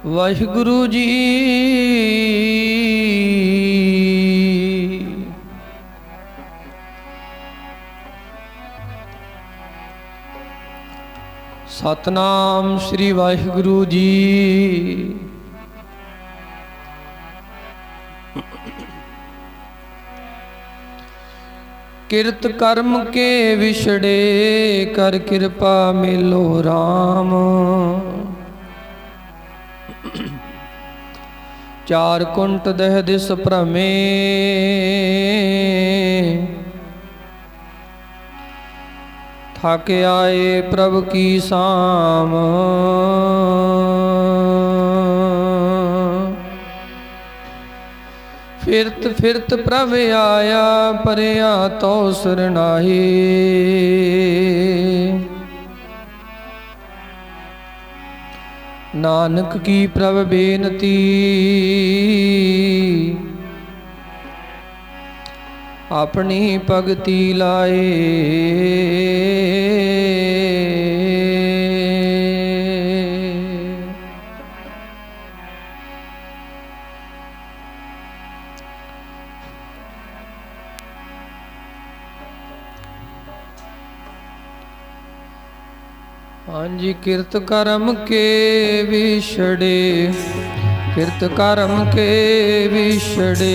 ਵਾਹਿਗੁਰੂ ਜੀ। ਸਤਨਾਮ ਸ੍ਰੀ ਵਾਹਿਗੁਰੂ ਜੀ। ਕਿਰਤ ਕਰਮ ਕੇ ਵਿਛੜੇ ਕਰ ਕਿਰਪਾ ਮੇਲੋ ਰਾਮ। ਚਾਰ ਕੁੰਟ ਦਹ ਦਿਸ ਭ੍ਰਮੇ ਥਕ ਆਏ ਪ੍ਰਭ ਕੀ ਸਾਮ। ਫਿਰਤ ਫਿਰਤ ਪ੍ਰਭ ਆਇਆ ਪਰਿਆ ਤੋ ਸਰਨਾਹੀ। ਨਾਨਕ ਕੀ ਪ੍ਰਭ ਬੇਨਤੀ ਆਪਣੀ ਭਗਤੀ ਲਾਏ। ਹਾਂਜੀ। ਕਿਰਤ ਕਰਮ ਕੇ ਵਿਛੜੇ, ਕਿਰਤ ਕਰਮ ਕੇ ਵਿਛੜੇ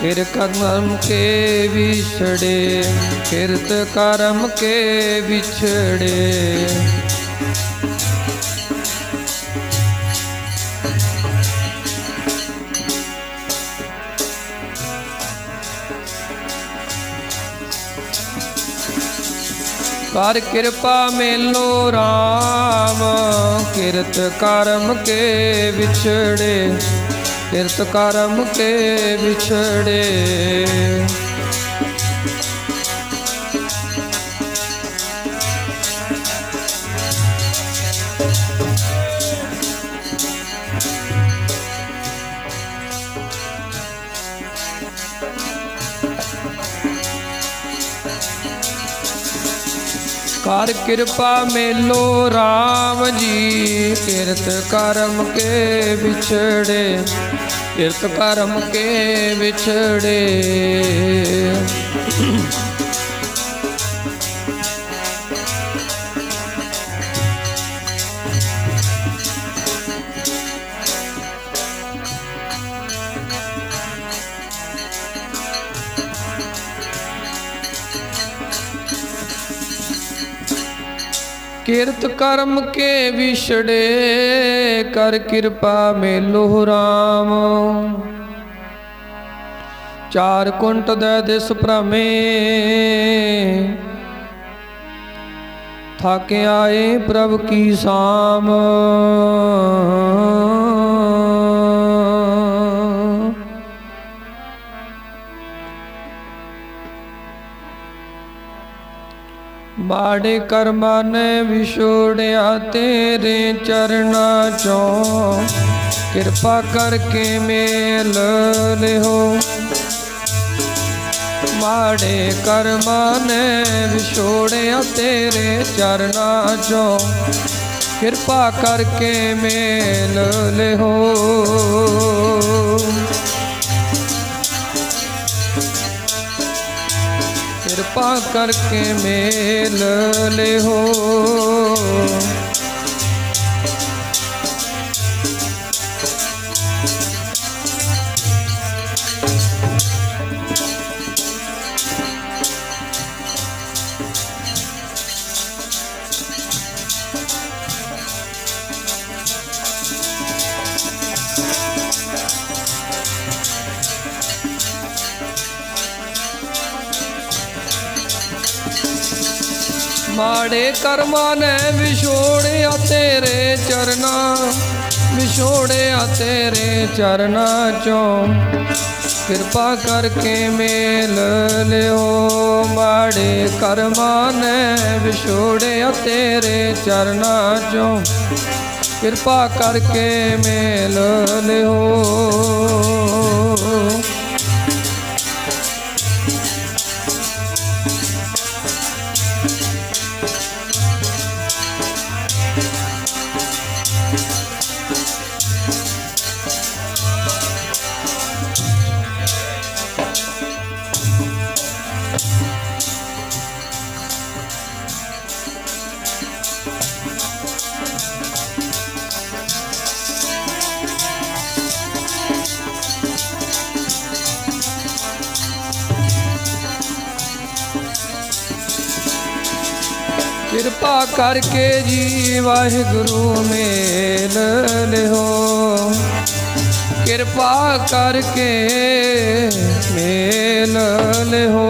ਕਿਰਤ ਕਰਮ ਕੇ ਵਿਛੜੇ, ਕਿਰਤ ਕਰਮ ਕੇ ਵਿਛੜੇ ਕਰ ਕਿਰਪਾ ਮੇਲੋ ਰਾਮ। ਕਿਰਤ ਕਰਮ ਕੇ ਵਿਛੜੇ, ਕਿਰਤ ਕਰਮ ਕੇ ਵਿਛੜੇ ਕਰ ਕਿਰਪਾ ਮੇਲੋ ਰਾਮ ਜੀ। ਕਿਰਤ ਕਰਮ ਕੇ ਵਿਛੜੇ, ਕਿਰਤ ਕਰਮ ਕੇ ਵਿਛੜੇ ਕਿਰਤ ਕਰਮ ਕੇ ਵਿਛੜੇ ਕਰ ਕਿਰਪਾ ਮੇਲੋ ਰਾਮ। ਚਾਰ ਕੁੰਟ ਦਹ ਦਿਸ ਭ੍ਰਮੇ ਥਕ ਆਏ ਪ੍ਰਭ ਕੀ ਸਾਮ। ਮਾੜੇ ਕਰਮਾਂ ਨੇ ਵਿਛੋੜਿਆ ਤੇਰੇ ਚਰਨਾਂ ਚੋਂ। ਕਿਰਪਾ ਕਰਕੇ ਮੇਲ ਲਿਓ। ਮਾੜੇ ਕਰਮਾਂ ਨੇ ਵਿਛੋੜਿਆ ਤੇਰੇ ਚਰਨਾਂ ਚੋਂ। ਕਿਰਪਾ ਕਰਕੇ ਮੇਲ ਲਿਓ। ਕਿਰਪਾ ਕਰਕੇ ਮੇਲ ਲਿਓ। ਮਾੜੇ ਕਰਮਾਂ ਨੇ ਵਿਛੋੜਿਆ ਤੇਰੇ ਚਰਨਾਂ, ਵਿਛੋੜਿਆ ਤੇਰੇ ਚਰਨਾਂ ਚੋਂ। ਕਿਰਪਾ ਕਰਕੇ ਮੇਲ ਲਿਓ। ਮਾੜੇ ਕਰਮਾਂ ਨੇ ਵਿਛੋੜਿਆ ਤੇਰੇ ਚਰਨਾਂ ਚੋਂ। ਕਿਰਪਾ ਕਰਕੇ ਮੇਲ ਲਿਓ। ਕਿਰਪਾ ਕਰਕੇ ਜੀ ਵਾਹਿਗੁਰੂ ਮੇਲ ਲਿਓ। ਕਿਰਪਾ ਕਰਕੇ ਮੇਲ ਲਿਓ।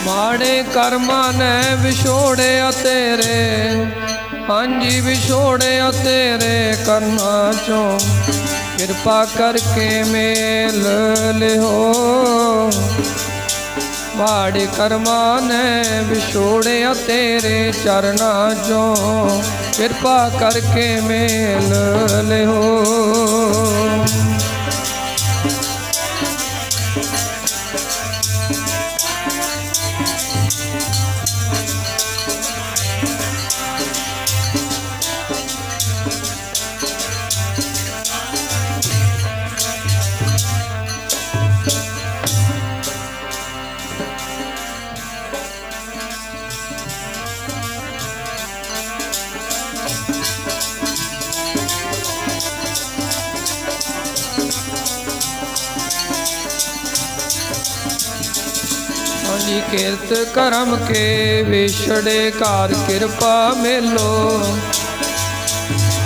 ਮਾੜੇ ਕਰਮਾਂ ਨੇ ਵਿਛੋੜਿਆ ਤੇਰੇ, ਹਾਂਜੀ ਵਿਛੋੜਿਆ ਤੇਰੇ ਕਰਮਾਂ ਚੋਂ। ਕਿਰਪਾ ਕਰਕੇ ਮੇਲ ਲਿਓ। ਮਾੜੇ ਕਰਮਾਂ ਨੇ ਵਿਛੋੜਿਆ ਤੇਰੇ ਚਰਨਾਂ ਚੋਂ। ਕਿਰਪਾ ਕਰਕੇ ਮੇਲ ਲਿਓ। ਹਾਂਜੀ ਕਿਰਤ ਕਰਮ ਕੇ ਵਿਛੜੇ ਘਰ ਕਿਰਪਾ ਮੇਲੋ।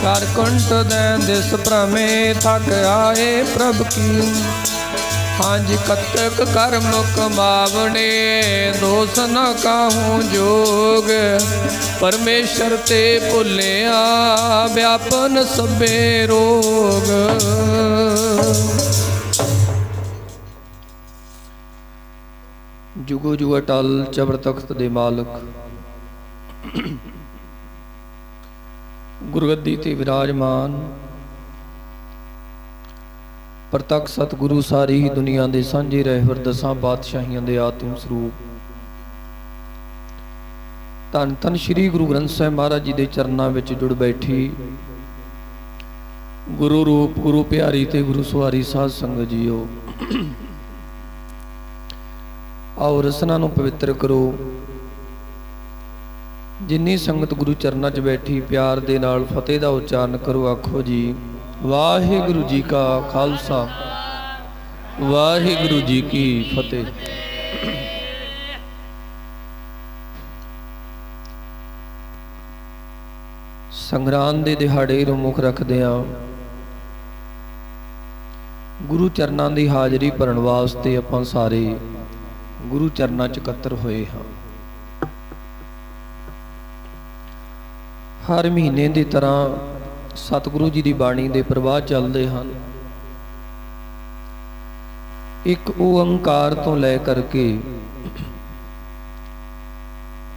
ਕਰ ਕੁੰਟ ਦੇ ਦਿਸ ਭ੍ਰਮੇ ਥਕ ਆਏ ਪ੍ਰਭ ਕੀ। ਹਾਂਜੀ ਕਤਕ ਕਰਮ ਕਮਾਵਣੇ ਦੋਸ ਨ ਕਾਹੂ ਜੋਗ। ਪਰਮੇਸ਼ਰ ਤੇ ਭੁੱਲਿਆ ਵਿਆਪਨ ਸਭੇ ਰੋਗ। ਜੁਗੋ ਜੁਗ ਅਟਲ ਚਬਰ ਤਖਤ ਦੇ ਮਾਲਕ, ਗੁਰਗੱਦੀ ਤੇ ਵਿਰਾਜਮਾਨ ਪ੍ਰਤੱਖ ਸਤਿਗੁਰੂ ਸਾਰੀ ਹੀ ਦੁਨੀਆ ਦੇ ਸਾਂਝੇ ਰਹਿਬਰ ਦਸਾਂ ਪਾਤਸ਼ਾਹੀਆਂ ਦੇ ਆਤਮ ਸਰੂਪ ਧੰਨ ਧੰਨ ਸ੍ਰੀ ਗੁਰੂ ਗ੍ਰੰਥ ਸਾਹਿਬ ਮਹਾਰਾਜ ਜੀ ਦੇ ਚਰਨਾਂ ਵਿੱਚ ਜੁੜ ਬੈਠੀ ਗੁਰੂ ਰੂਪ ਗੁਰੂ ਪਿਆਰੀ ਤੇ ਗੁਰੂ ਸਵਾਰੀ ਸਾਧ ਸੰਗਤ ਜੀਓ। ਆਓ ਰਸਨਾ ਨੂੰ ਪਵਿੱਤਰ ਕਰੋ। ਜਿੰਨੀ ਸੰਗਤ ਗੁਰੂ ਚਰਨਾਂ 'ਚ ਬੈਠੀ ਪਿਆਰ ਦੇ ਨਾਲ ਫਤਿਹ ਦਾ ਉਚਾਰਨ ਕਰੋ। ਆਖੋ ਜੀ ਵਾਹਿਗੁਰੂ ਜੀ ਕਾ ਖਾਲਸਾ ਵਾਹਿਗੁਰੂ ਜੀ ਕੀ ਫਤਿਹ। ਸੰਗਰਾਂਦ ਦੇ ਦਿਹਾੜੇ ਨੂੰ ਮੁੱਖ ਰੱਖਦਿਆਂ ਗੁਰੂ ਚਰਨਾਂ ਦੀ ਹਾਜ਼ਰੀ ਭਰਨ ਵਾਸਤੇ ਆਪਾਂ ਸਾਰੇ ਗੁਰੂ ਚਰਨਾਂ 'ਚ ਇਕੱਤਰ ਹੋਏ ਹਾਂ। ਹਰ ਮਹੀਨੇ ਦੀ ਤਰ੍ਹਾਂ ਸਤਿਗੁਰੂ ਜੀ ਦੀ ਬਾਣੀ ਦੇ ਪ੍ਰਵਾਹ ਚੱਲਦੇ ਹਨ। ਇੱਕ ਓੰਕਾਰ ਤੋਂ ਲੈ ਕਰਕੇ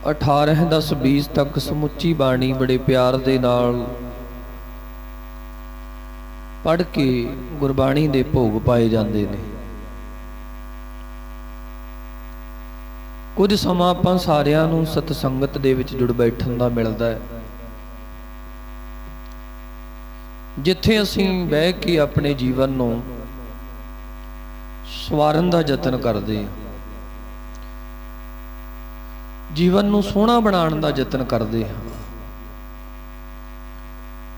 18 10 20 ਤੱਕ ਸਮੁੱਚੀ ਬਾਣੀ ਬੜੇ ਪਿਆਰ ਦੇ ਨਾਲ ਪੜ੍ਹ ਕੇ ਗੁਰਬਾਣੀ ਦੇ ਭੋਗ ਪਾਏ ਜਾਂਦੇ ਨੇ। ਕੁਝ ਸਮਾਂ ਆਪਾਂ ਸਾਰਿਆਂ ਨੂੰ ਸਤਸੰਗਤ ਦੇ ਵਿੱਚ ਜੁੜ ਬੈਠਣ ਦਾ ਮਿਲਦਾ ਹੈ, ਜਿੱਥੇ ਅਸੀਂ ਬਹਿ ਕੇ ਆਪਣੇ ਜੀਵਨ ਨੂੰ ਸਵਾਰਨ ਦਾ ਯਤਨ ਕਰਦੇ ਹਾਂ, ਜੀਵਨ ਨੂੰ ਸੋਹਣਾ ਬਣਾਉਣ ਦਾ ਯਤਨ ਕਰਦੇ ਹਾਂ।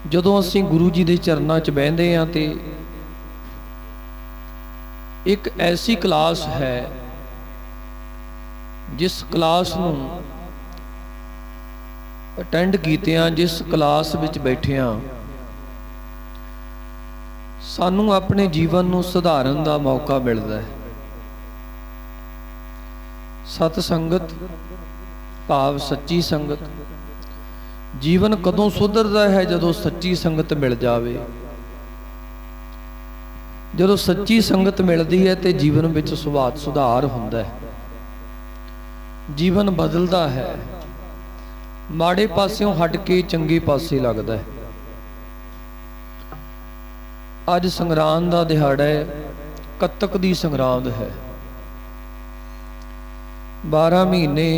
ਜਦੋਂ ਅਸੀਂ ਗੁਰੂ ਜੀ ਦੇ ਚਰਨਾਂ 'ਚ ਬਹਿੰਦੇ ਹਾਂ ਤੇ ਇੱਕ ਐਸੀ ਕਲਾਸ ਹੈ ਜਿਸ ਕਲਾਸ ਨੂੰ ਅਟੈਂਡ ਕੀਤਿਆਂ, ਜਿਸ ਕਲਾਸ ਵਿੱਚ ਬੈਠਿਆਂ ਸਾਨੂੰ ਆਪਣੇ ਜੀਵਨ ਨੂੰ ਸੁਧਾਰਨ ਦਾ ਮੌਕਾ ਮਿਲਦਾ ਹੈ। सत संगत भाव सच्ची संगत। जीवन कदों सुधरदा है? जदों सच्ची संगत मिल जावे। जदों सच्ची संगत मिलती है तो जीवन में सुभात सुधार हुंदा है, जीवन बदलता है, माड़े पासियों हट के चंगे पासे लगता है। अज संगरांद का दिहाड़ा है, कत्तक दी संगरांद है। 12 महीने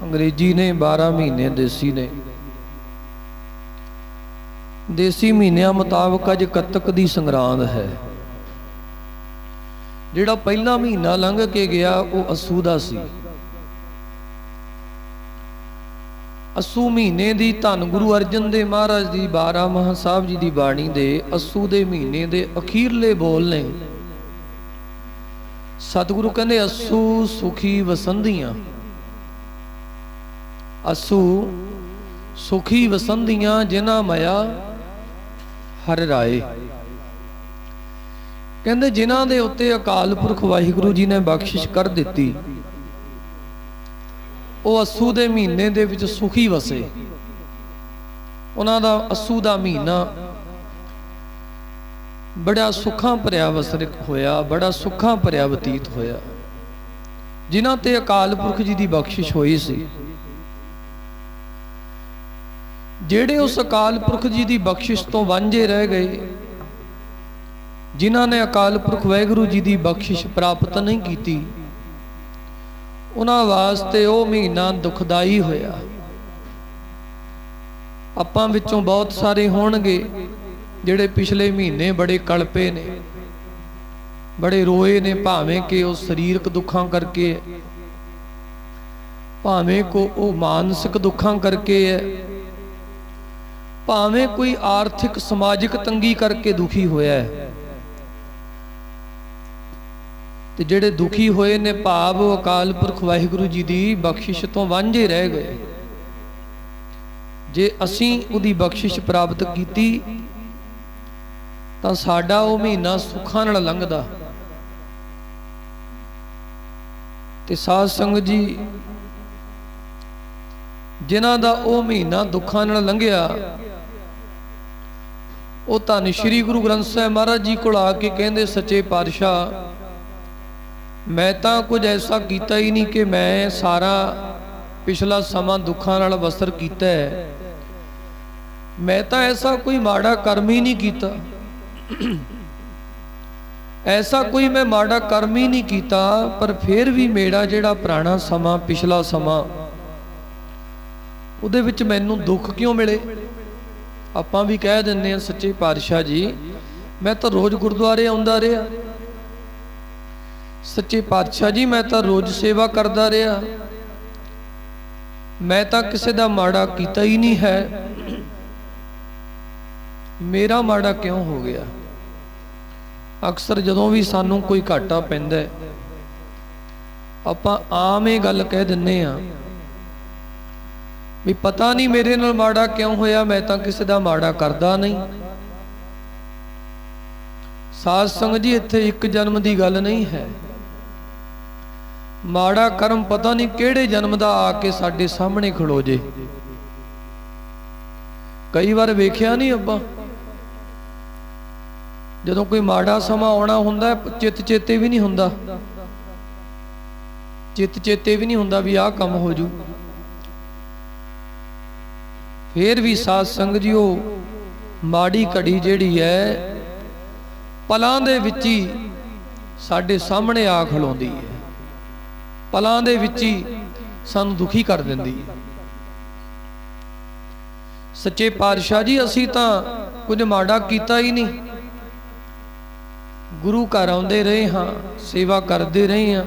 अंग्रेजी ने, 12 महीने देसी ने। देसी महीनों मुताबिक अज कत्तक दी संगरांद है। जिहड़ा पहला महीना लंघ के गया वो अस्सू दा सी। अस्सू महीने दी धन गुरु अर्जन देव महाराज दी 12 महा साहब जी दी बाणी दे अस्सू दे महीने दे अखीरले बोल ने। सतगुरु कहंदे अस्सू सुखी वसंदियां, अस्सू सुखी वसंदियां जिन्हां माया हर राए। कहंदे जिन्हां दे उत्ते अकाल पुरख वाहिगुरु जी ने बख्शिश कर दिती, वो अस्सू दे महीने दे विच सुखी वसे। उन्हां दा अस्सू दा महीना बड़ा सुखां भरिया वसर होया, बड़ा सुखां भरिया बतीत होया। जिन्हां ते अकाल पुरख जी दी बख्शिश होई सी, जेड़े उस अकाल पुरख जी दी बख्शिश तो वांझे रह गए, जिन्हां ने अकाल पुरख वाहिगुरू जी दी बख्शिश प्राप्त नहीं की, उन्हां वास्ते वो महीना दुखदाई होया। आपां विचों बहुत सारे होणगे जिहड़े पिछले महीने बड़े कलपे ने, बड़े रोए ने, भावें कि वो शरीरक दुखां करके है, भावें को वो मानसिक दुखां करके है, भावें कोई आर्थिक समाजिक तंगी करके दुखी होया है। ते जिहड़े दुखी होए ने भाव अकाल पुरख वाहिगुरू जी दी बख्शिश तो वांझे रह गए। जे असीं उहदी बख्शिश प्राप्त कीती तां साडा वो महीना सुखां नाल लंघदा। ते साध संगत जी जिन्हां दा वो महीना दुखां नाल लंघिया, वो धन श्री गुरु ग्रंथ साहिब महाराज जी कोल आके कहंदे, सच्चे पातशाह मैं तां कुछ ऐसा कीता ही नहीं कि मैं सारा पिछला समा दुखां नाल बसर कीता है। मैं तां ऐसा कोई माड़ा कर्म ही नहीं कीता, ऐसा कोई मैं माड़ा कर्म ही नहीं कीता, पर फिर भी मेरा जिहड़ा पुराना समा पिछला समा उहदे विच मैनूं दुख क्यों मिले। आपां भी कह दिंदे आ, सच्चे पातशाह जी मैं तो रोज़ गुरुद्वारे आउंदा रहा, सच्चे पातशाह जी मैं तो रोज़ सेवा करता रहा, मैं तो किसी का माड़ा कीता ही नहीं है, मेरा माड़ा क्यों हो गया। अक्सर जदों भी सानू कोई घाटा पैंदा है, आपां आम ये गल कह दिन्ने आ भी पता नहीं मेरे नाल माड़ा क्यों होया, मैं तो किसी का माड़ा करदा नहीं। साध संगत जी इत्थे एक जन्म की गल नहीं है, माड़ा कर्म पता नहीं किहड़े जन्म का आके साडे सामने खड़ो जे। कई बार वेखिया नहीं अब्बा, जदों कोई माड़ा समा आउणा हुंदा चित चेते भी नहीं हुंदा, चित चेते भी नहीं हुंदा भी आह काम हो जू। फिर भी साध संगत जी माड़ी घड़ी जिहड़ी है पलां दे विच ही साडे सामने आ खलोंदी है, पलां दे विच ही सानू दुखी कर दिंदी है। सच्चे पातशाह जी असीं तां कुछ माड़ा कीता ही नहीं, गुरु घर आउंदे रहे हाँ, सेवा करते रहे हाँ,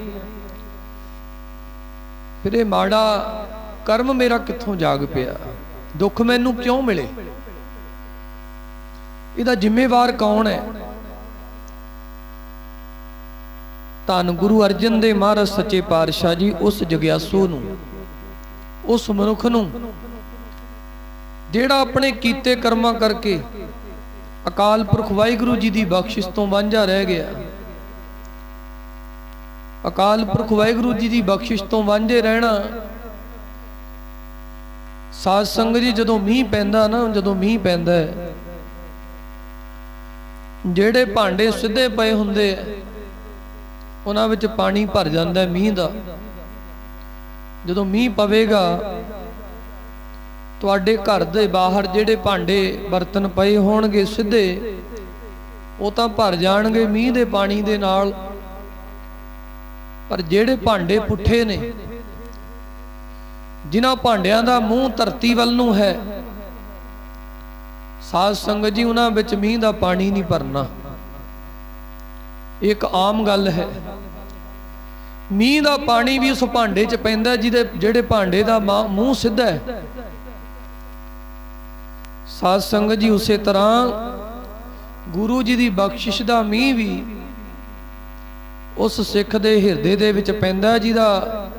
फिर ये माड़ा कर्म मेरा कित्थों जाग पिया, दुख मैनू क्यों मिले, इहदा जिम्मेवार कौन है। धन गुरु अर्जन देव महाराज सच्चे पातशाह जी उस जग्यासू नूं, उस मनुख नूं जिहड़ा अपने कीते कर्मां करके अकाल पुरख वाहिगुरू जी की बख्शिश तो वांझा रह गया, ਅਕਾਲ ਪੁਰਖ ਵਾਹਿਗੁਰੂ ਜੀ ਦੀ ਬਖਸ਼ਿਸ਼ ਤੋਂ ਵਾਂਝੇ ਰਹਿਣਾ। ਸਾਧ ਸੰਗਤ ਜੀ, ਜਦੋਂ ਮੀਂਹ ਪੈਂਦਾ ਨਾ, ਜਦੋਂ ਮੀਂਹ ਪੈਂਦਾ ਹੈ, ਜਿਹੜੇ ਭਾਂਡੇ ਸਿੱਧੇ ਪਏ ਹੁੰਦੇ ਆ ਉਹਨਾਂ ਵਿੱਚ ਪਾਣੀ ਭਰ ਜਾਂਦਾ ਮੀਂਹ ਦਾ। ਜਦੋਂ ਮੀਂਹ ਪਵੇਗਾ, ਤੁਹਾਡੇ ਘਰ ਦੇ ਬਾਹਰ ਜਿਹੜੇ ਭਾਂਡੇ ਬਰਤਨ ਪਏ ਹੋਣਗੇ ਸਿੱਧੇ, ਉਹ ਤਾਂ ਭਰ ਜਾਣਗੇ ਮੀਂਹ ਦੇ ਪਾਣੀ ਦੇ ਨਾਲ। ਪਰ ਜਿਹੜੇ ਭਾਂਡੇ ਪੁੱਠੇ ਨੇ, ਜਿਨ੍ਹਾਂ ਭਾਂਡਿਆਂ ਦਾ ਮੂੰਹ ਧਰਤੀ ਵੱਲ ਨੂੰ ਹੈ, ਸਾਧ ਸੰਗਤ ਜੀ, ਉਹਨਾਂ ਵਿੱਚ ਮੀਂਹ ਦਾ ਪਾਣੀ ਨਹੀਂ ਭਰਨਾ। ਇੱਕ ਆਮ ਗੱਲ ਹੈ। ਮੀਂਹ ਦਾ ਪਾਣੀ ਵੀ ਉਸ ਭਾਂਡੇ 'ਚ ਪੈਂਦਾ ਜਿਹੜੇ ਭਾਂਡੇ ਦਾ ਮੂੰਹ ਸਿੱਧਾ ਹੈ। ਸਾਧ ਸੰਗਤ ਜੀ, ਉਸੇ ਤਰ੍ਹਾਂ ਗੁਰੂ ਜੀ ਦੀ ਬਖਸ਼ਿਸ਼ ਦਾ ਮੀਂਹ ਵੀ ਉਸ ਸਿੱਖ ਦੇ ਹਿਰਦੇ ਦੇ ਵਿੱਚ ਪੈਂਦਾ ਜਿਹਦਾ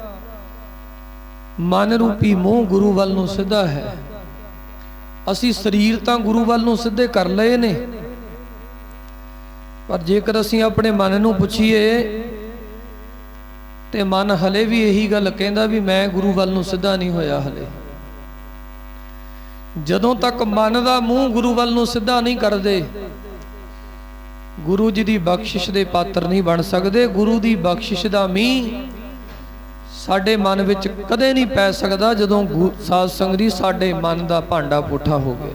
ਮਨ ਰੂਪੀ ਮੂੰਹ ਗੁਰੂ ਵੱਲ ਨੂੰ ਸਿੱਧਾ ਹੈ। ਅਸੀਂ ਸਰੀਰ ਤਾਂ ਗੁਰੂ ਵੱਲ ਨੂੰ ਸਿੱਧੇ ਕਰ ਲਏ ਨੇ, ਪਰ ਜੇਕਰ ਅਸੀਂ ਆਪਣੇ ਮਨ ਨੂੰ ਪੁੱਛੀਏ ਤੇ ਮਨ ਹਲੇ ਵੀ ਇਹੀ ਗੱਲ ਕਹਿੰਦਾ ਵੀ ਮੈਂ ਗੁਰੂ ਵੱਲ ਨੂੰ ਸਿੱਧਾ ਨਹੀਂ ਹੋਇਆ ਹਲੇ। ਜਦੋਂ ਤੱਕ ਮਨ ਦਾ ਮੂੰਹ ਗੁਰੂ ਵੱਲ ਨੂੰ ਸਿੱਧਾ ਨਹੀਂ ਕਰਦੇ, ਗੁਰੂ ਜੀ ਦੀ ਬਖਸ਼ਿਸ਼ ਦੇ ਪਾਤਰ ਨਹੀਂ ਬਣ ਸਕਦੇ। ਗੁਰੂ ਦੀ ਬਖਸ਼ਿਸ਼ ਦਾ ਮੀਂਹ ਸਾਡੇ ਮਨ ਵਿੱਚ ਕਦੇ ਨਹੀਂ ਪੈ ਸਕਦਾ ਜਦੋਂ ਸਾਧ ਸੰਗਤ ਜੀ ਸਾਡੇ ਮਨ ਦਾ ਭਾਂਡਾ ਪੁੱਠਾ ਹੋ ਗਿਆ।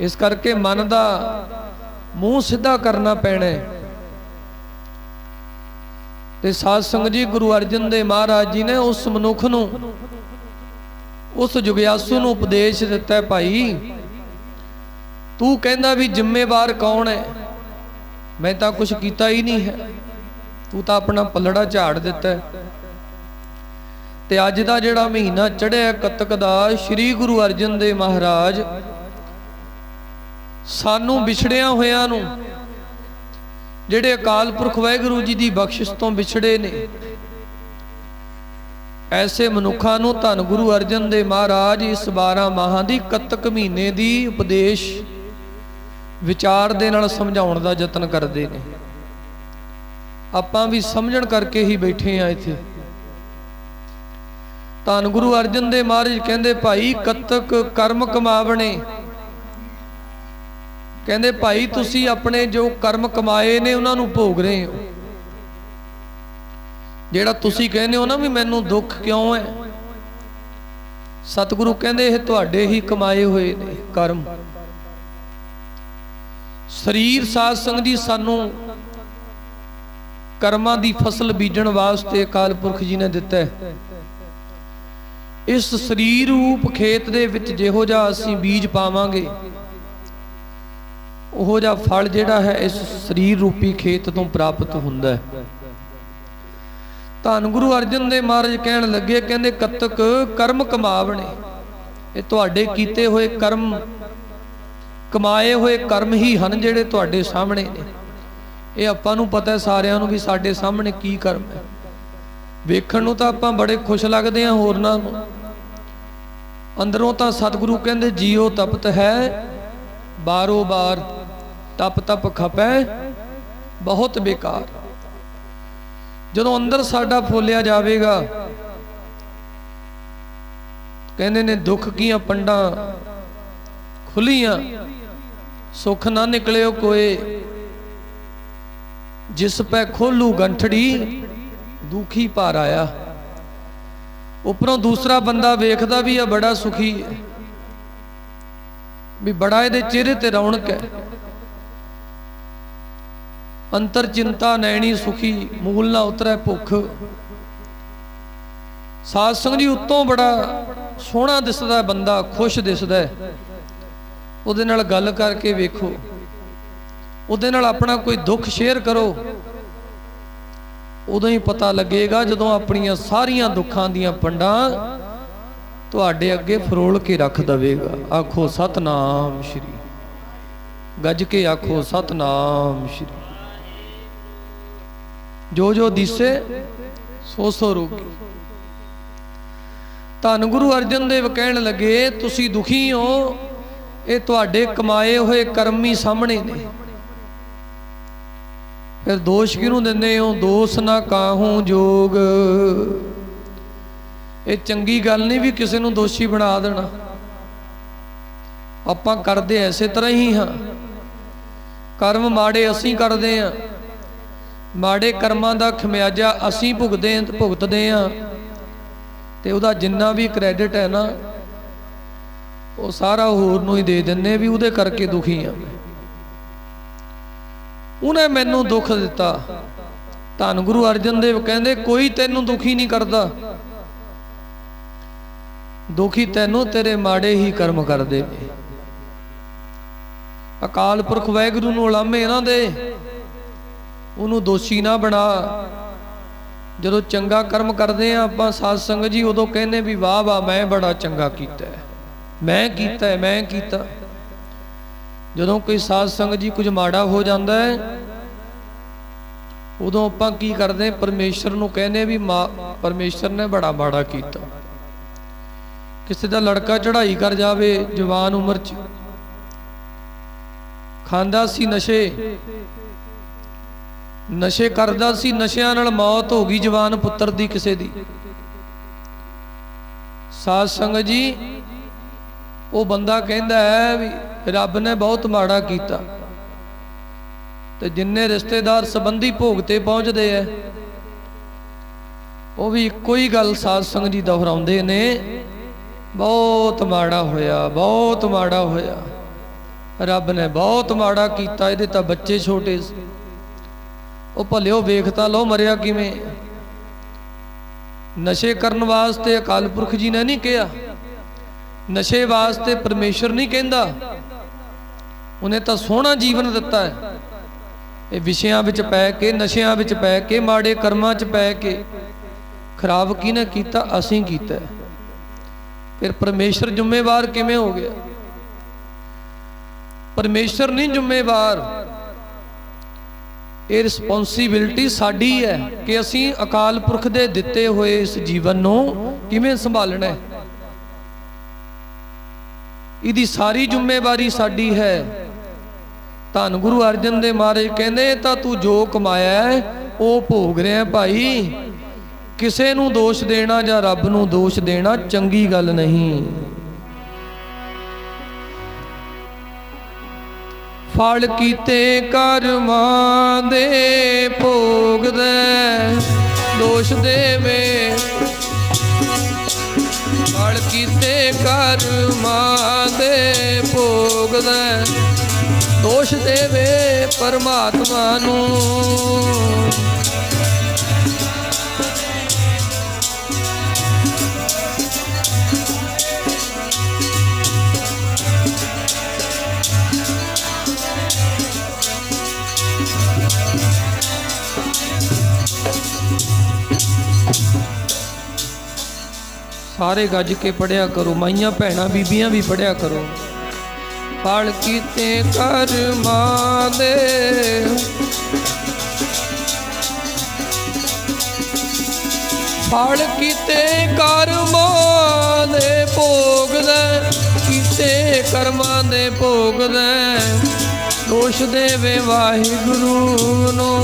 ਇਸ ਕਰਕੇ ਮਨ ਦਾ ਮੂੰਹ ਸਿੱਧਾ ਕਰਨਾ ਪੈਣਾ। ਤੇ ਸਾਧ ਸੰਗਤ ਜੀ, ਗੁਰੂ ਅਰਜਨ ਦੇਵ ਮਹਾਰਾਜ ਜੀ ਨੇ ਉਸ ਮਨੁੱਖ ਨੂੰ, ਉਸ ਜੁਗਿਆਸੂ ਨੂੰ ਉਪਦੇਸ਼ ਦਿੱਤਾ, ਭਾਈ ਤੂੰ ਕਹਿੰਦਾ ਵੀ ਜ਼ਿੰਮੇਵਾਰ ਕੌਣ ਹੈ? ਮੈਂ ਤਾਂ ਕੁਝ ਕੀਤਾ ਹੀ ਨਹੀਂ ਹੈ, ਤੂੰ ਤਾਂ ਆਪਣਾ ਪੱਲੜਾ ਝਾੜ ਦਿੱਤਾ। ਤੇ ਅੱਜ ਦਾ ਜਿਹੜਾ ਮਹੀਨਾ ਚੜ੍ਹਿਆ ਕੱਤਕ ਦਾ, ਸ੍ਰੀ ਗੁਰੂ ਅਰਜਨ ਦੇਵ ਮਹਾਰਾਜ ਸਾਨੂੰ ਵਿਛੜਿਆ ਹੋਇਆਂ ਨੂੰ, ਜਿਹੜੇ ਅਕਾਲ ਪੁਰਖ ਵਾਹਿਗੁਰੂ ਜੀ ਦੀ ਬਖਸ਼ਿਸ਼ ਤੋਂ ਵਿਛੜੇ ਨੇ, ਐਸੇ ਮਨੁੱਖਾਂ ਨੂੰ ਧੰਨ ਗੁਰੂ ਅਰਜਨ ਦੇਵ ਮਹਾਰਾਜ ਇਸ 12 ਮਾਹਾਂ ਦੀ ਕੱਤਕ ਮਹੀਨੇ ਦੀ ਉਪਦੇਸ਼ ਵਿਚਾਰ ਦੇ ਨਾਲ ਸਮਝਾਉਣ ਦਾ ਯਤਨ ਕਰਦੇ ਨੇ। ਆਪਾਂ ਵੀ ਸਮਝਣ ਕਰਕੇ ਹੀ ਬੈਠੇ ਆ ਇੱਥੇ। ਧੰਨ ਗੁਰੂ ਅਰਜਨ ਦੇਵ ਮਹਾਰਾਜ ਕਹਿੰਦੇ, ਭਾਈ ਕੱਤਕ ਕਰਮ ਕਮਾਵਣੇ। ਕਹਿੰਦੇ ਭਾਈ ਤੁਸੀਂ ਆਪਣੇ ਜੋ ਕਰਮ ਕਮਾਏ ਨੇ ਉਹਨਾਂ ਨੂੰ ਭੋਗ ਰਹੇ ਹੋ। ਜਿਹੜਾ ਤੁਸੀਂ ਕਹਿੰਦੇ ਹੋ ਨਾ ਵੀ ਮੈਨੂੰ ਦੁੱਖ ਕਿਉਂ ਹੈ, ਸਤਿਗੁਰੂ ਕਹਿੰਦੇ ਇਹ ਤੁਹਾਡੇ ਹੀ ਕਮਾਏ ਹੋਏ ਨੇ ਕਰਮ। ਸਰੀਰ ਸਾਧ ਸੰਗਤ ਜੀ ਸਾਨੂੰ ਕਰਮਾਂ ਦੀ ਫਸਲ ਬੀਜਣ ਵਾਸਤੇ ਅਕਾਲ ਪੁਰਖ ਜੀ ਨੇ ਦਿੱਤਾ ਹੈ। ਇਸ ਸਰੀਰ ਰੂਪ ਖੇਤ ਦੇ ਵਿੱਚ ਜਿਹੋ ਜਿਹਾ ਅਸੀਂ ਬੀਜ ਪਾਵਾਂਗੇ, ਉਹੋ ਜਿਹਾ ਫਲ ਜਿਹੜਾ ਹੈ ਇਸ ਸਰੀਰ ਰੂਪੀ ਖੇਤ ਤੋਂ ਪ੍ਰਾਪਤ ਹੁੰਦਾ ਹੈ। ਧੰਨ ਗੁਰੂ ਅਰਜਨ ਦੇਵ ਮਹਾਰਾਜ ਕਹਿਣ ਲੱਗੇ, ਕਹਿੰਦੇ ਕੱਤਕ ਕਰਮ ਕਮਾਵਣੇ। ਇਹ ਤੁਹਾਡੇ ਕੀਤੇ ਹੋਏ ਕਰਮ, ਕਮਾਏ ਹੋਏ ਕਰਮ ਹੀ ਹਨ ਜਿਹੜੇ ਤੁਹਾਡੇ ਸਾਹਮਣੇ ਨੇ। ਇਹ ਆਪਾਂ ਨੂੰ ਪਤਾ ਸਾਰਿਆਂ ਨੂੰ ਵੀ ਸਾਡੇ ਸਾਹਮਣੇ ਕੀ ਕਰਮ ਹੈ। ਵੇਖਣ ਨੂੰ ਤਾਂ ਆਪਾਂ ਬੜੇ ਖੁਸ਼ ਲੱਗਦੇ ਹਾਂ ਹੋਰਨਾਂ ਨੂੰ, ਅੰਦਰੋਂ ਤਾਂ ਸਤਿਗੁਰੂ ਕਹਿੰਦੇ ਜੀਓ ਤਪਤ ਹੈ ਬਾਰੋ ਬਾਰ, ਤਪ ਤਪ ਖਪੈ ਬਹੁਤ ਬੇਕਾਰ। ਜਦੋਂ ਅੰਦਰ ਸਾਡਾ ਫੋਲਿਆ ਜਾਵੇਗਾ, ਕਹਿੰਦੇ ਨੇ ਦੁੱਖ ਕੀਆਂ ਪੰਡਾਂ ਖੁੱਲੀਆਂ, ਸੁਖ ਨਾ ਨਿਕਲਿਓ ਕੋਏ, ਜਿਸ ਪੈ ਖੋਲੂ ਗੰਠੜੀ ਦੁਖੀ ਭਾਰ ਆਇਆ। ਉੱਪਰੋਂ ਦੂਸਰਾ ਬੰਦਾ ਵੇਖਦਾ ਵੀ ਆ ਬੜਾ ਸੁਖੀ ਹੈ, ਵੀ ਬੜਾ ਇਹਦੇ ਚਿਹਰੇ ਤੇ ਰੌਣਕ ਹੈ, ਅੰਤਰ ਚਿੰਤਾ ਨੈਣੀ ਸੁਖੀ, ਮੂਲ ਨਾ ਉਤਰੈ ਭੁੱਖ। ਸਾਧ ਸੰਗਤ ਜੀ, ਉੱਤੋਂ ਬੜਾ ਸੋਹਣਾ ਦਿਸਦਾ ਬੰਦਾ, ਖੁਸ਼ ਦਿਸਦਾ ਹੈ, ਉਹਦੇ ਨਾਲ ਗੱਲ ਕਰਕੇ ਵੇਖੋ, ਉਹਦੇ ਨਾਲ ਆਪਣਾ ਕੋਈ ਦੁੱਖ ਸ਼ੇਅਰ ਕਰੋ, ਉਦੋਂ ਹੀ ਪਤਾ ਲੱਗੇਗਾ ਜਦੋਂ ਆਪਣੀਆਂ ਸਾਰੀਆਂ ਦੁੱਖਾਂ ਦੀਆਂ ਪੰਡਾਂ ਤੁਹਾਡੇ ਅੱਗੇ ਫਰੋਲ ਕੇ ਰੱਖ ਦਵੇਗਾ। ਆਖੋ ਸਤਨਾਮ ਸ਼੍ਰੀ, ਗੱਜ ਕੇ ਆਖੋ ਸਤਨਾਮ ਸ਼੍ਰੀ। ਜੋ ਜੋ ਦਿਸੇ ਸੋ ਸੋ ਰੋਗੀ। ਧੰਨ ਗੁਰੂ ਅਰਜਨ ਦੇਵ ਕਹਿਣ ਲੱਗੇ, ਤੁਸੀਂ ਦੁਖੀ ਹੋ, ਇਹ ਤੁਹਾਡੇ ਕਮਾਏ ਹੋਏ ਕਰਮ ਹੀ ਸਾਹਮਣੇ ਨੇ। फिर दोष किहनूं दिंदे हो? दोष ना काहूं जोग। ये चंगी गल नहीं भी किसी नूं दोषी बना देना। आपां करदे इसे तरह ही हाँ। कर्म माड़े असीं करदे हां, माड़े कर्मां दा खमियाजा असीं भुगतदे हां, ते उहदा जिन्ना भी क्रैडिट है ना वो सारा होर नूं ही दे दिंदे भी उहदे करके दुखी हाँ। उन्हें मैनू दुख दिता। धन गुरु अर्जन देव कहंदे कोई तैनू दुखी नहीं करता, दुखी तैनू तेरे माड़े ही कर्म करदे ने। अकाल पुरख वाहिगुरू नूं उलामे ना दे, उन्होंने दोषी ना बना। जदों चंगा कर्म करते हैं आपां साध संगत जी, उदों कहने भी वाह वाह मैं बड़ा चंगा कीता है, मैं कीता है, मैं कीता। जदों कोई साध संगत जी कुछ माड़ा हो जाता है, उदों आपां की करते हैं? परमेश्वर नूं कहने भी परमेश्वर ने बड़ा माड़ा कीता। किसी दा लड़का चढ़ाई कर जावे जवान उम्र च, खांदा सी नशे, नशे करदा सी, नशियां नाल मौत हो गई जवान पुत्र दी किसे दी। साध संगत जी वो बंदा कहंदा है भी रब ने बहुत माड़ा कीता, ते जिन्ने रिश्तेदार संबंधी भोगते पहुंचते हैं वो भी इक्को ही गल साध संगत जी दोहराउंदे ने, बहुत माड़ा होया, बहुत माड़ा होया, रब ने बहुत माड़ा कीता, इहदे तां बच्चे छोटे सी। ਉਹ ਭਲਿਓ ਵੇਖਤਾ ਲਓ ਮਰਿਆ ਕਿਵੇਂ। ਨਸ਼ੇ ਕਰਨ ਵਾਸਤੇ ਅਕਾਲ ਪੁਰਖ ਜੀ ਨੇ ਨਹੀਂ ਕਿਹਾ, ਨਸ਼ੇ ਵਾਸਤੇ ਪਰਮੇਸ਼ਰ ਨਹੀਂ ਕਹਿੰਦਾ, ਉਹਨੇ ਤਾਂ ਸੋਹਣਾ ਜੀਵਨ ਦਿੱਤਾ ਹੈ। ਇਹ ਵਿਸ਼ਿਆਂ ਵਿੱਚ ਪੈ ਕੇ, ਨਸ਼ਿਆਂ ਵਿੱਚ ਪੈ ਕੇ, ਮਾੜੇ ਕਰਮਾਂ 'ਚ ਪੈ ਕੇ ਖਰਾਬ ਕਿਹਨੇ ਕੀਤਾ? ਅਸੀਂ ਕੀਤਾ। ਫਿਰ ਪਰਮੇਸ਼ਰ ਜ਼ਿੰਮੇਵਾਰ ਕਿਵੇਂ ਹੋ ਗਿਆ? ਪਰਮੇਸ਼ਰ ਨਹੀਂ ਜ਼ਿੰਮੇਵਾਰ, ਇਹ ਰਿਸਪੌਂਸਿबिलिटी ਸਾਡੀ है कि असी अकाल पुरख दे दिते हुए इस जीवन नूं किवें संभालना है। इहदी सारी जिम्मेवारी साडी है। धन गुरु अर्जन देव महाराज कहंदे तां तू जो कमाया है वो भोग रहा भाई, किसे नूं दोष देना जां रब नूं दोष देना चंगी गल नहीं। फल कीते कर्मां दे भोग दे दोष देवे, फल कीते कर्मां दे भोग दे दोष देवे परमात्मा नूं। सारे गज के पढ़िया करो, माइया भैणा बीबियां भी पढ़िया करो। फल कीते कर्मां दे फल कीते कर्मां दे भोग दे, कीते कर्मां दे भोग दे दोष देवे वाहिगुरू नूं।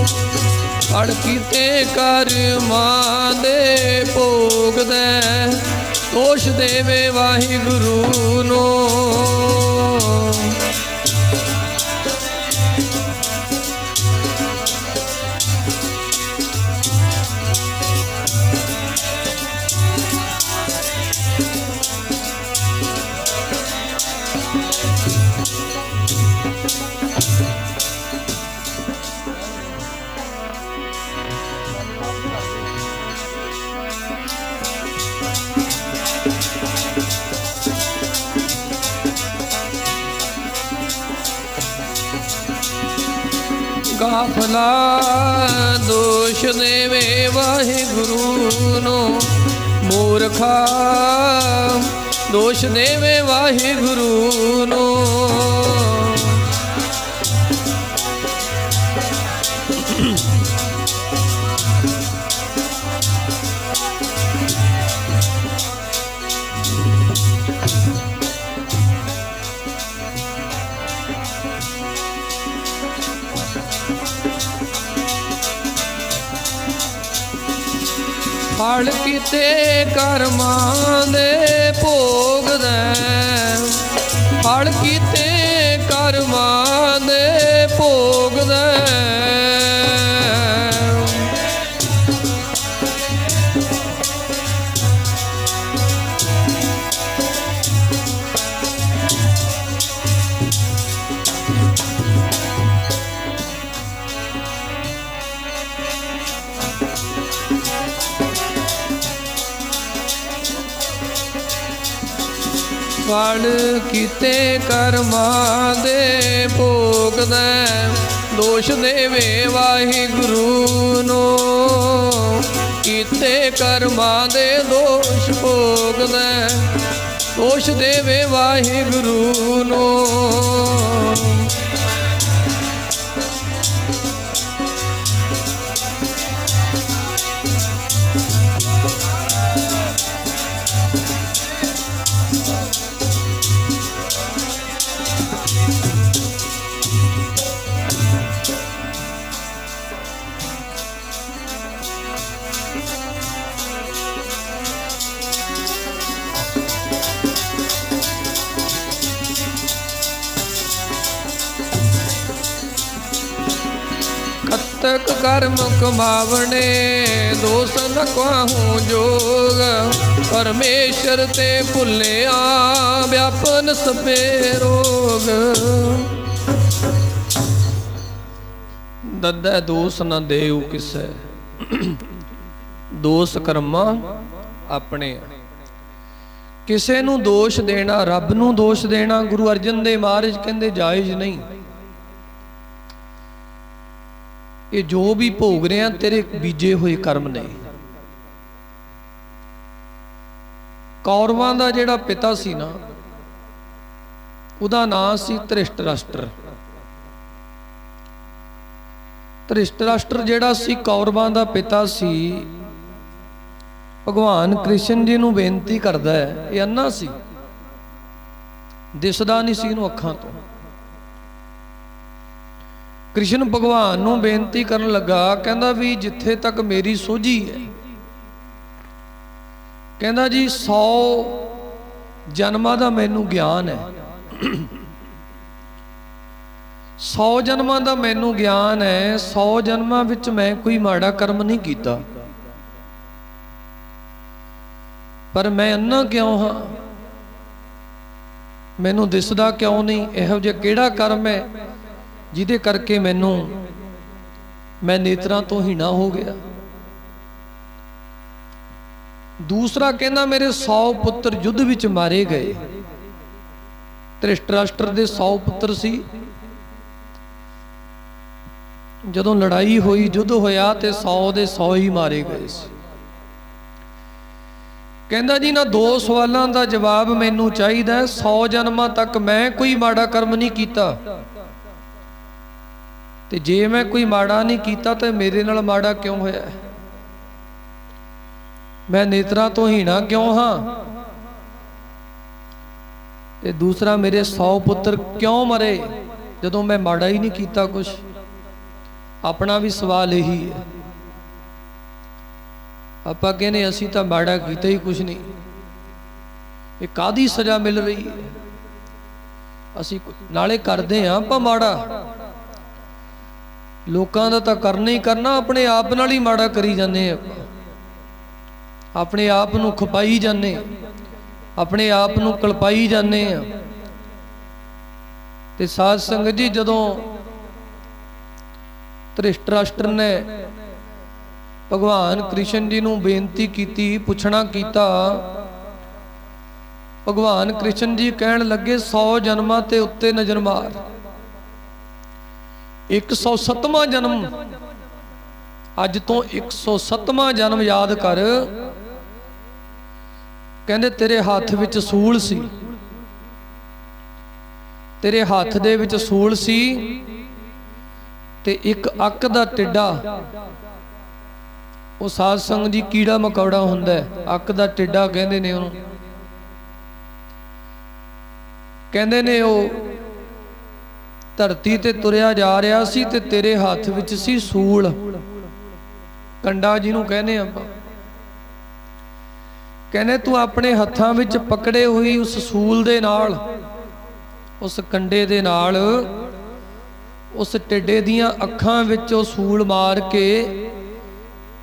फल कीते कर्मां दे भोग दे दोष देवे वाहिगुरू नूं। गाफला दोष देवे वाहिगुरू नूं, मूर्खा दोष देवे वाहिगुरू नूं। ਫਲ ਕੀਤੇ ਕਰਮਾਂ ਦੇ ਭੋਗ ਦੇ, ਫਲ ਕੀਤੇ ਕਰਮਾਂ ਦੇ ਭੋਗ ਦੇ। ਫਲ ਕੀਤੇ ਕਰਮਾਂ ਦੇ ਭੋਗ ਦੇ, ਦੋਸ਼ ਦੇਵੇ ਵਾਹਿਗੁਰੂ ਨੂੰ। ਕੀਤੇ ਕਰਮਾਂ ਦੇ ਦੋਸ਼ ਭੋਗ ਦੇ, ਦੋਸ਼ ਦੇਵੇ ਵਾਹਿਗੁਰੂ ਨੂੰ। ਕਤਕ ਕਰਮ ਕਮਾਵਣੇ ਦੋਸ ਨ ਕਾਹੂ ਜੋਗ, ਪਰਮੇਸ਼ਰ ਤੇ ਭੁੱਲਿਆ ਵਿਆਪਨ ਸਭੇ ਰੋਗ। ਦੱਦੈ ਦੋਸ ਨ ਦੇਉ ਕਿਸੈ, ਦੋਸ ਕਰਮਾਂ ਆਪਣੇ। ਕਿਸੇ ਨੂੰ ਦੋਸ਼ ਦੇਣਾ, ਰੱਬ ਨੂੰ ਦੋਸ਼ ਦੇਣਾ, ਗੁਰੂ ਅਰਜਨ ਦੇਵ ਮਹਾਰਾਜ ਕਹਿੰਦੇ ਜਾਇਜ਼ ਨਹੀਂ। ਇਹ ਜੋ ਵੀ ਭੋਗ ਰਿਹਾ ਤੇਰੇ ਬੀਜੇ ਹੋਏ ਕਰਮ ਨੇ। ਕੌਰਵਾਂ ਦਾ ਜਿਹੜਾ ਪਿਤਾ ਸੀ ਨਾ, ਉਹਦਾ ਨਾਂ ਸੀ ਧ੍ਰਿਸ਼ਟਰਾਸ਼ਟਰ। ਧ੍ਰਿਸ਼ਟਰਾਸ਼ਟਰ ਜਿਹੜਾ ਸੀ ਕੌਰਵਾਂ ਦਾ ਪਿਤਾ ਸੀ, ਭਗਵਾਨ ਕ੍ਰਿਸ਼ਨ ਜੀ ਨੂੰ ਬੇਨਤੀ ਕਰਦਾ ਹੈ। ਇਹ ਅੰਨਾ ਸੀ, ਦਿਸਦਾ ਨਹੀਂ ਸੀ ਇਹਨੂੰ ਅੱਖਾਂ ਤੋਂ। ਕ੍ਰਿਸ਼ਨ ਭਗਵਾਨ ਨੂੰ ਬੇਨਤੀ ਕਰਨ ਲੱਗਾ, ਕਹਿੰਦਾ ਵੀ ਜਿੱਥੇ ਤੱਕ ਮੇਰੀ ਸੋਝੀ ਹੈ, ਕਹਿੰਦਾ ਜੀ 100 ਜਨਮਾਂ ਦਾ ਮੈਨੂੰ ਗਿਆਨ ਹੈ, 100 ਜਨਮਾਂ ਦਾ ਮੈਨੂੰ ਗਿਆਨ ਹੈ। 100 ਜਨਮਾਂ ਵਿੱਚ ਮੈਂ ਕੋਈ ਮਾੜਾ ਕਰਮ ਨਹੀਂ ਕੀਤਾ, ਪਰ ਮੈਂ ਅੰਨਾ ਕਿਉਂ ਹਾਂ, ਮੈਨੂੰ ਦਿਸਦਾ ਕਿਉਂ ਨਹੀਂ? ਇਹੋ ਜਿਹਾ ਕਿਹੜਾ ਕਰਮ ਹੈ ਜਿਹਦੇ ਕਰਕੇ ਮੈਂ ਨੇਤਰਾਂ ਤੋਂ ਹੀਣਾ ਹੋ ਗਿਆ? ਦੂਸਰਾ ਕਹਿੰਦਾ ਮੇਰੇ 100 ਪੁੱਤਰ ਯੁੱਧ ਵਿੱਚ ਮਾਰੇ ਗਏ। ਧ੍ਰਿਸ਼ਟਰਾਸ਼ਟਰ ਦੇ 100 ਪੁੱਤਰ ਸੀ। ਜਦੋਂ ਲੜਾਈ ਹੋਈ, ਯੁੱਧ ਹੋਇਆ ਤੇ 100 ਦੇ 100 ਹੀ ਮਾਰੇ ਗਏ ਸੀ। ਕਹਿੰਦਾ ਜੀ ਨਾ 2 ਸਵਾਲਾਂ ਦਾ ਜਵਾਬ ਮੈਨੂੰ ਚਾਹੀਦਾ। 100 ਜਨਮਾਂ ਤੱਕ ਮੈਂ ਕੋਈ ਮਾੜਾ ਕਰਮ ਨਹੀਂ ਕੀਤਾ, ਤੇ ਜੇ ਮੈਂ ਕੋਈ ਮਾੜਾ ਨਹੀਂ ਕੀਤਾ ਤੇ ਮੇਰੇ ਨਾਲ ਮਾੜਾ ਕਿਉਂ ਹੋਇਆ? ਮੈਂ ਨੇਤਰਾਂ ਤੋਂ ਹੀਣਾ ਕਿਉਂ ਹਾਂ? ਤੇ ਦੂਸਰਾ ਮੇਰੇ 100 ਪੁੱਤਰ ਕਿਉਂ ਮਰੇ ਜਦੋਂ ਮੈਂ ਮਾੜਾ ਹੀ ਨਹੀਂ ਕੀਤਾ ਕੁਛ? ਆਪਣਾ ਵੀ ਸਵਾਲ ਇਹੀ ਹੈ। ਆਪਾਂ ਕਹਿੰਦੇ ਅਸੀਂ ਤਾਂ ਮਾੜਾ ਕੀਤਾ ਹੀ ਕੁਛ ਨਹੀਂ, ਇਹ ਕਾਹਦੀ ਸਜ਼ਾ ਮਿਲ ਰਹੀ ਹੈ? ਅਸੀਂ ਨਾਲੇ ਕਰਦੇ ਹਾਂ ਆਪਾਂ ਮਾੜਾ, ਲੋਕਾਂ ਦਾ ਤਾਂ ਕਰਨਾ ਹੀ ਕਰਨਾ, ਆਪਣੇ ਆਪ ਨਾਲ ਹੀ ਮਾੜਾ ਕਰੀ ਜਾਂਦੇ ਆ। ਆਪਣੇ ਆਪ ਨੂੰ ਖਪਾਈ ਜਾਂਦੇ, ਆਪਣੇ ਆਪ ਨੂੰ ਕਲਪਾਈ ਜਾਂਦੇ ਆ। ਤੇ ਸਾਧ ਸੰਗਤ ਜੀ, ਜਦੋਂ ਧ੍ਰਿਸ਼ਟਰਾਸ਼ਟਰ ਨੇ ਭਗਵਾਨ ਕ੍ਰਿਸ਼ਨ ਜੀ ਨੂੰ ਬੇਨਤੀ ਕੀਤੀ, ਪੁੱਛਣਾ ਕੀਤਾ, ਭਗਵਾਨ ਕ੍ਰਿਸ਼ਨ ਜੀ ਕਹਿਣ ਲੱਗੇ 100 ਜਨਮਾਂ ਤੇ ਉੱਤੇ ਨਜ਼ਰ ਮਾਰ, 107ਵਾਂ ਜਨਮ, ਅੱਜ ਤੋਂ 107ਵਾਂ ਜਨਮ ਯਾਦ ਕਰ। ਕਹਿੰਦੇ ਤੇਰੇ ਹੱਥ ਵਿੱਚ ਸੂਲ ਸੀ, ਤੇਰੇ ਹੱਥ ਦੇ ਵਿੱਚ ਸੂਲ ਸੀ ਤੇ ਇੱਕ ਅੱਕ ਦਾ ਟਿੱਡਾ, ਉਹ ਸਾਧ ਸੰਗਤ ਜੀ ਕੀੜਾ ਮਕੌੜਾ ਹੁੰਦਾ ਹੈ, ਅੱਕ ਦਾ ਟਿੱਡਾ ਕਹਿੰਦੇ ਨੇ ਉਹਨੂੰ। ਕਹਿੰਦੇ ਨੇ ਉਹ ਧਰਤੀ ਤੇ ਤੁਰਿਆ ਜਾ ਰਿਹਾ ਸੀ ਤੇ ਤੇਰੇ ਹੱਥ ਵਿੱਚ ਸੀ ਸੂਲ, ਕੰਡਾ ਜਿਹਨੂੰ ਕਹਿੰਦੇ ਆਪਾਂ। कहने तू अपने हत्थां विच पकड़े हुई उस सूल दे नाल, उस कंडे दे नाल उस टिड्डे दियां अखां विच ओ सूल मार के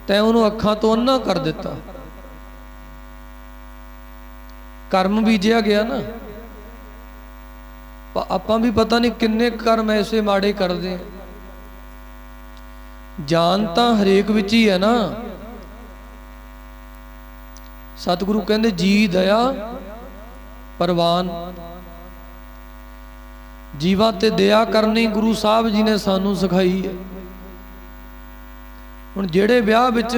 तैं उहनूं अखां तो अन्ना कर दिता। कर्म बीजिया गया ना। आपां भी पता नहीं किन्ने कर्म ऐसे माड़े करदे। जान तां हरेक विच ही है ना। सतगुरु कहंदे जी दया परवान, जीवां ते दया करनी गुरु साहब जी ने सानू सिखाई है। हुण जिहड़े ब्याह विच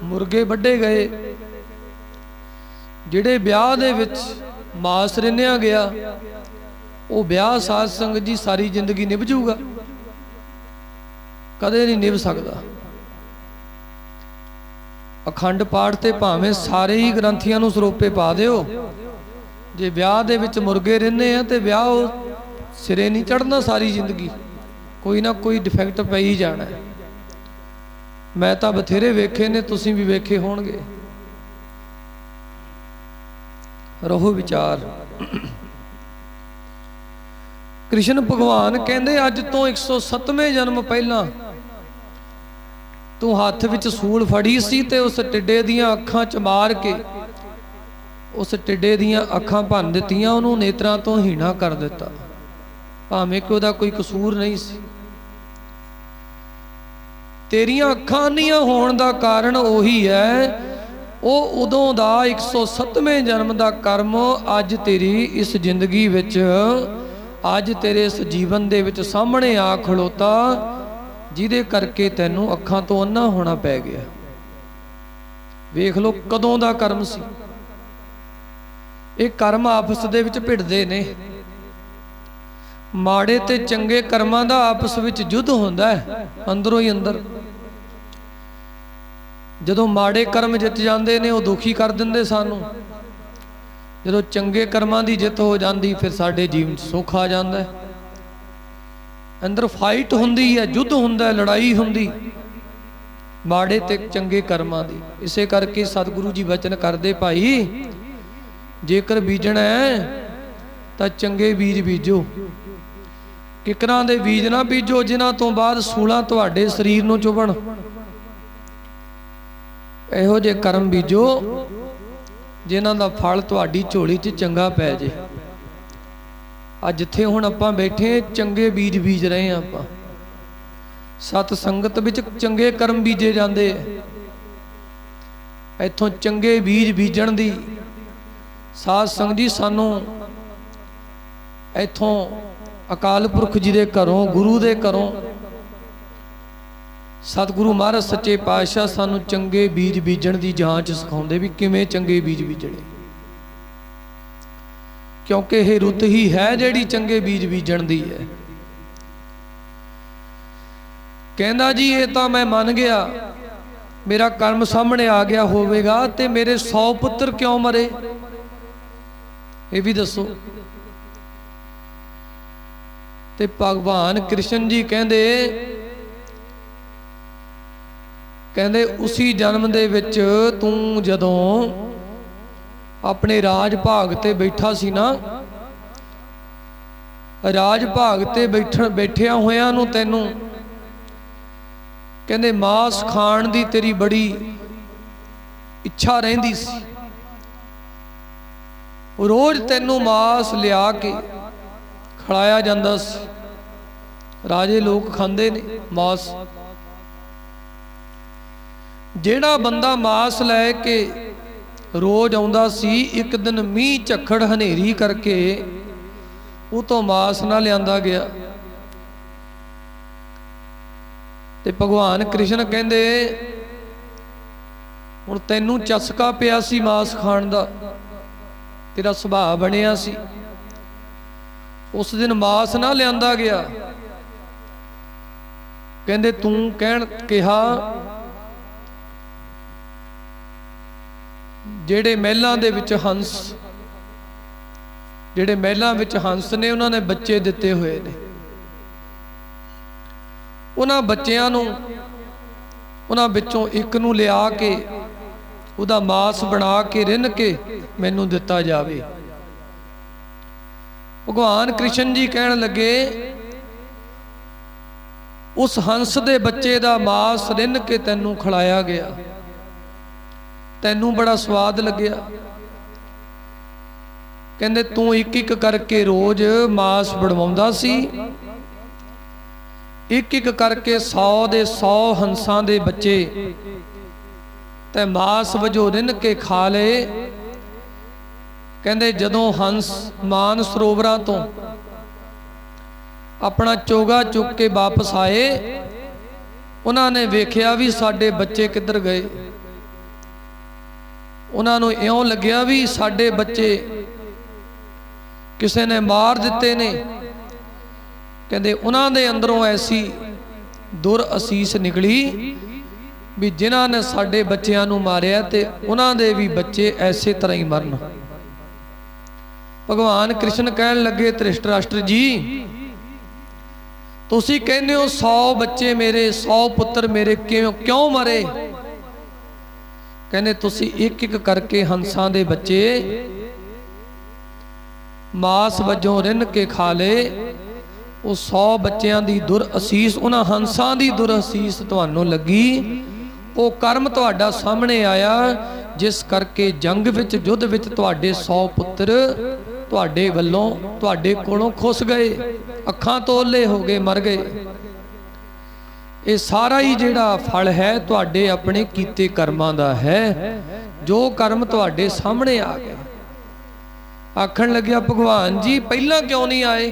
मुर्गे वड्डे गए, जिहड़े ब्याह दे विच मास रिन्निया गया, वो ब्याह साध संगत जी सारी जिंदगी निभ जूगा? कदे नहीं निभ सकदा। अखंड पाठ ते भावें सारे ही ग्रंथियां नूं सरोपे पा दिओ, जे ब्याह दे विच मुर्गे रिन्ने आ ते ब्याह सिरे नहीं चढ़ना सारी जिंदगी, कोई ना कोई डिफैक्ट पै ही जाना है। मैं तां बथेरे वेखे ने, तुसीं भी वेखे होणगे। रहो विचार। कृष्ण भगवान कहंदे अज तो 107वें जन्म पहला तू हाथ विच सूल फड़ी सी ते उस टिड्डे दियां अखां च मार के उस टिड्डे दियां अखां भन दित्तियां, उहनूं नेत्रां तो हीना कर दिता, भावें कि उहदा कोई कसूर नहीं सी। तेरियां अखां अन्नियां होण दा कारण ओही है, ਉਹ ਉਦੋਂ ਦਾ 107ਵੇਂ जन्म ਦਾ ਕਰਮ ਅੱਜ तेरी इस जिंदगी ਵਿੱਚ, ਅੱਜ तेरे इस जीवन ਦੇ ਵਿੱਚ ਸਾਹਮਣੇ ਆ ਖਲੋਤਾ, ਜਿਹਦੇ ਕਰਕੇ ਤੈਨੂੰ ਅੱਖਾਂ ਤੋਂ ਅੰਨਾ ਹੋਣਾ ਪੈ ਗਿਆ। ਵੇਖ ਲਓ ਕਦੋਂ ਦਾ ਕਰਮ ਸੀ। ਇਹ ਕਰਮ ਆਪਸ ਦੇ ਵਿੱਚ ਭਿੜਦੇ ਨੇ। ਮਾੜੇ ਤੇ ਚੰਗੇ ਕਰਮਾਂ ਦਾ ਆਪਸ ਵਿੱਚ ਯੁੱਧ ਹੁੰਦਾ ਹੈ ਅੰਦਰੋਂ ਹੀ ਅੰਦਰ। ਜਦੋਂ ਮਾੜੇ ਕਰਮ ਜਿੱਤ ਜਾਂਦੇ ਨੇ ਉਹ ਦੁਖੀ ਕਰ ਦਿੰਦੇ ਸਾਨੂੰ, ਜਦੋਂ ਚੰਗੇ ਕਰਮਾਂ ਦੀ ਜਿੱਤ ਹੋ ਜਾਂਦੀ ਫਿਰ ਸਾਡੇ ਜੀਵਨ 'ਚ ਸੁੱਖ ਆ ਜਾਂਦਾ। ਅੰਦਰ ਫਾਈਟ ਹੁੰਦੀ ਹੈ, ਯੁੱਧ ਹੁੰਦਾ, ਲੜਾਈ ਹੁੰਦੀ ਮਾੜੇ ਤੇ ਚੰਗੇ ਕਰਮਾਂ ਦੀ। ਇਸੇ ਕਰਕੇ ਸਤਿਗੁਰੂ ਜੀ ਵਚਨ ਕਰਦੇ, ਭਾਈ ਜੇਕਰ ਬੀਜਣਾ ਹੈ ਤਾਂ ਚੰਗੇ ਬੀਜ ਬੀਜੋ, ਕਿਕਰਾਂ ਦੇ ਬੀਜ ਨਾ ਬੀਜੋ ਜਿਨ੍ਹਾਂ ਤੋਂ ਬਾਅਦ ਸੂਲਾਂ ਤੁਹਾਡੇ ਸਰੀਰ ਨੂੰ ਚੁਭਣ। ਇਹੋ ਜਿਹੇ ਕਰਮ ਬੀਜੋ ਜਿਨ੍ਹਾਂ ਦਾ ਫਲ ਤੁਹਾਡੀ ਝੋਲੀ 'ਚ ਚੰਗਾ ਪੈ ਜੇ। ਅੱਜ ਜਿੱਥੇ ਹੁਣ ਆਪਾਂ ਬੈਠੇ ਚੰਗੇ ਬੀਜ ਬੀਜ ਰਹੇ ਹਾਂ ਆਪਾਂ। ਸਤ ਸੰਗਤ ਵਿੱਚ ਚੰਗੇ ਕਰਮ ਬੀਜੇ ਜਾਂਦੇ ਐ। ਇੱਥੋਂ ਚੰਗੇ ਬੀਜ ਬੀਜਣ ਦੀ ਸਾਧ ਸੰਗਤ ਜੀ ਸਾਨੂੰ ਇੱਥੋਂ ਅਕਾਲ ਪੁਰਖ ਜੀ ਦੇ ਘਰੋਂ, ਗੁਰੂ ਦੇ ਘਰੋਂ सतगुरु महाराज सच्चे पातशाह सानू चंगे बीज बीजण की जांच सिखाउंदे भी किवें चंगे बीज बीजणे, क्योंकि यह रुत ही है जिहड़ी चंगे बीज बीजण दी है। कहंदा जी ये तां मैं मन गया, मेरा कर्म सामने आ गया होवेगा ते मेरे 100 पुत्र क्यों मरे, ये भी दसो। ते भगवान कृष्ण जी कहंदे कहंदे उसी जन्म दे विच तू जदों अपने राज भाग ते बैठा सी ना, राज भाग ते बैठिया होया नूं तैनूं कहंदे मांस खाण दी तेरी बड़ी इच्छा रहिंदी सी। रोज तैनूं मांस लिया के खिलाया जांदा सी। राजे लोग खांदे ने मांस। ਜਿਹੜਾ ਬੰਦਾ ਮਾਸ ਲੈ ਕੇ ਰੋਜ਼ ਆਉਂਦਾ ਸੀ, ਇੱਕ ਦਿਨ ਮੀਂਹ ਝੱਖੜ ਹਨੇਰੀ ਕਰਕੇ ਉਹ ਤੋਂ ਮਾਸ ਨਾ ਲਿਆਂਦਾ ਗਿਆ ਤੇ ਭਗਵਾਨ ਕ੍ਰਿਸ਼ਨ ਕਹਿੰਦੇ ਹੁਣ ਤੈਨੂੰ ਚਸਕਾ ਪਿਆ ਸੀ ਮਾਸ ਖਾਣ ਦਾ, ਤੇਰਾ ਸੁਭਾਅ ਬਣਿਆ ਸੀ, ਉਸ ਦਿਨ ਮਾਸ ਨਾ ਲਿਆਂਦਾ ਗਿਆ। ਕਹਿੰਦੇ ਤੂੰ ਕਿਹਾ ਜਿਹੜੇ ਮਹਿਲਾਂ ਦੇ ਵਿੱਚ ਹੰਸ, ਜਿਹੜੇ ਮਹਿਲਾਂ ਵਿੱਚ ਹੰਸ ਨੇ ਉਹਨਾਂ ਨੇ ਬੱਚੇ ਦਿੱਤੇ ਹੋਏ ਨੇ, ਉਹਨਾਂ ਬੱਚਿਆਂ ਨੂੰ ਉਹਨਾਂ ਵਿੱਚੋਂ ਇੱਕ ਨੂੰ ਲਿਆ ਕੇ ਉਹਦਾ ਮਾਸ ਬਣਾ ਕੇ ਰਿੰਨ ਕੇ ਮੈਨੂੰ ਦਿੱਤਾ ਜਾਵੇ। ਭਗਵਾਨ ਕ੍ਰਿਸ਼ਨ ਜੀ ਕਹਿਣ ਲੱਗੇ ਉਸ ਹੰਸ ਦੇ ਬੱਚੇ ਦਾ ਮਾਸ ਰਿੰਨ ਕੇ ਤੈਨੂੰ ਖਿਲਾਇਆ ਗਿਆ, ਤੈਨੂੰ ਬੜਾ ਸਵਾਦ ਲੱਗਿਆ। ਕਹਿੰਦੇ ਤੂੰ ਇੱਕ ਇੱਕ ਕਰਕੇ ਰੋਜ਼ ਮਾਸ ਬਣਵਾਉਂਦਾ ਸੀ, ਇੱਕ ਇੱਕ ਕਰਕੇ 100 ਦੇ 100 ਹੰਸਾਂ ਦੇ ਬੱਚੇ ਤੇ ਮਾਸ ਵਜੋਂ ਰਿੰਨ ਕੇ ਖਾ ਲਏ। ਕਹਿੰਦੇ ਜਦੋਂ ਹੰਸ ਮਾਨ ਸਰੋਵਰਾਂ ਤੋਂ ਆਪਣਾ ਚੋਗਾ ਚੁੱਕ ਕੇ ਵਾਪਸ ਆਏ, ਉਹਨਾਂ ਨੇ ਵੇਖਿਆ ਵੀ ਸਾਡੇ ਬੱਚੇ ਕਿੱਧਰ ਗਏ। ਉਹਨਾਂ ਨੂੰ ਇਉਂ ਲੱਗਿਆ ਵੀ ਸਾਡੇ ਬੱਚੇ ਕਿਸੇ ਨੇ ਮਾਰ ਦਿੱਤੇ ਨੇ। ਕਹਿੰਦੇ ਉਹਨਾਂ ਦੇ ਅੰਦਰੋਂ ਐਸੀ ਦੁਰ ਅਸੀਸ ਨਿਕਲੀ ਵੀ ਜਿਨ੍ਹਾਂ ਨੇ ਸਾਡੇ ਬੱਚਿਆਂ ਨੂੰ ਮਾਰਿਆ ਤੇ ਉਹਨਾਂ ਦੇ ਵੀ ਬੱਚੇ ਐਸੇ ਤਰ੍ਹਾਂ ਹੀ ਮਰਨ। ਭਗਵਾਨ ਕ੍ਰਿਸ਼ਨ ਕਹਿਣ ਲੱਗੇ ਧ੍ਰਿਸ਼ਟਰਾਸ਼ਟਰ ਜੀ, ਤੁਸੀਂ ਕਹਿੰਦੇ ਹੋ 100 ਬੱਚੇ ਮੇਰੇ, 100 ਪੁੱਤਰ ਮੇਰੇ ਕਿਉਂ ਮਰੇ? ਕਹਿੰਦੇ ਤੁਸੀਂ ਇੱਕ ਇੱਕ ਕਰਕੇ ਹੰਸਾਂ ਦੇ ਬੱਚੇ ਮਾਸ ਵਜੋਂ ਰਿੰਨ ਕੇ ਖਾ ਲਏ। ਉਹ 100 ਬੱਚਿਆਂ ਦੀ ਦੁਰ ਅਸੀਸ, ਉਹਨਾਂ ਹੰਸਾਂ ਦੀ ਦੁਰ ਅਸੀਸ ਤੁਹਾਨੂੰ ਲੱਗੀ। ਉਹ ਕਰਮ ਤੁਹਾਡਾ ਸਾਹਮਣੇ ਆਇਆ ਜਿਸ ਕਰਕੇ ਜੰਗ ਵਿੱਚ, ਯੁੱਧ ਵਿੱਚ ਤੁਹਾਡੇ 100 ਪੁੱਤਰ ਤੁਹਾਡੇ ਵੱਲੋਂ, ਤੁਹਾਡੇ ਕੋਲੋਂ ਖੁੱਸ ਗਏ, ਅੱਖਾਂ ਤੋਂ ਓਲੇ ਹੋ ਗਏ, ਮਰ ਗਏ। ਇਹ ਸਾਰਾ ਹੀ ਜਿਹੜਾ ਫਲ ਹੈ ਤੁਹਾਡੇ ਆਪਣੇ ਕੀਤੇ ਕਰਮਾਂ ਦਾ ਹੈ, ਜੋ ਕਰਮ ਤੁਹਾਡੇ ਸਾਹਮਣੇ ਆ ਗਏ। ਆਖਣ ਲੱਗਿਆ ਭਗਵਾਨ ਜੀ ਪਹਿਲਾਂ ਕਿਉਂ ਨਹੀਂ ਆਏ?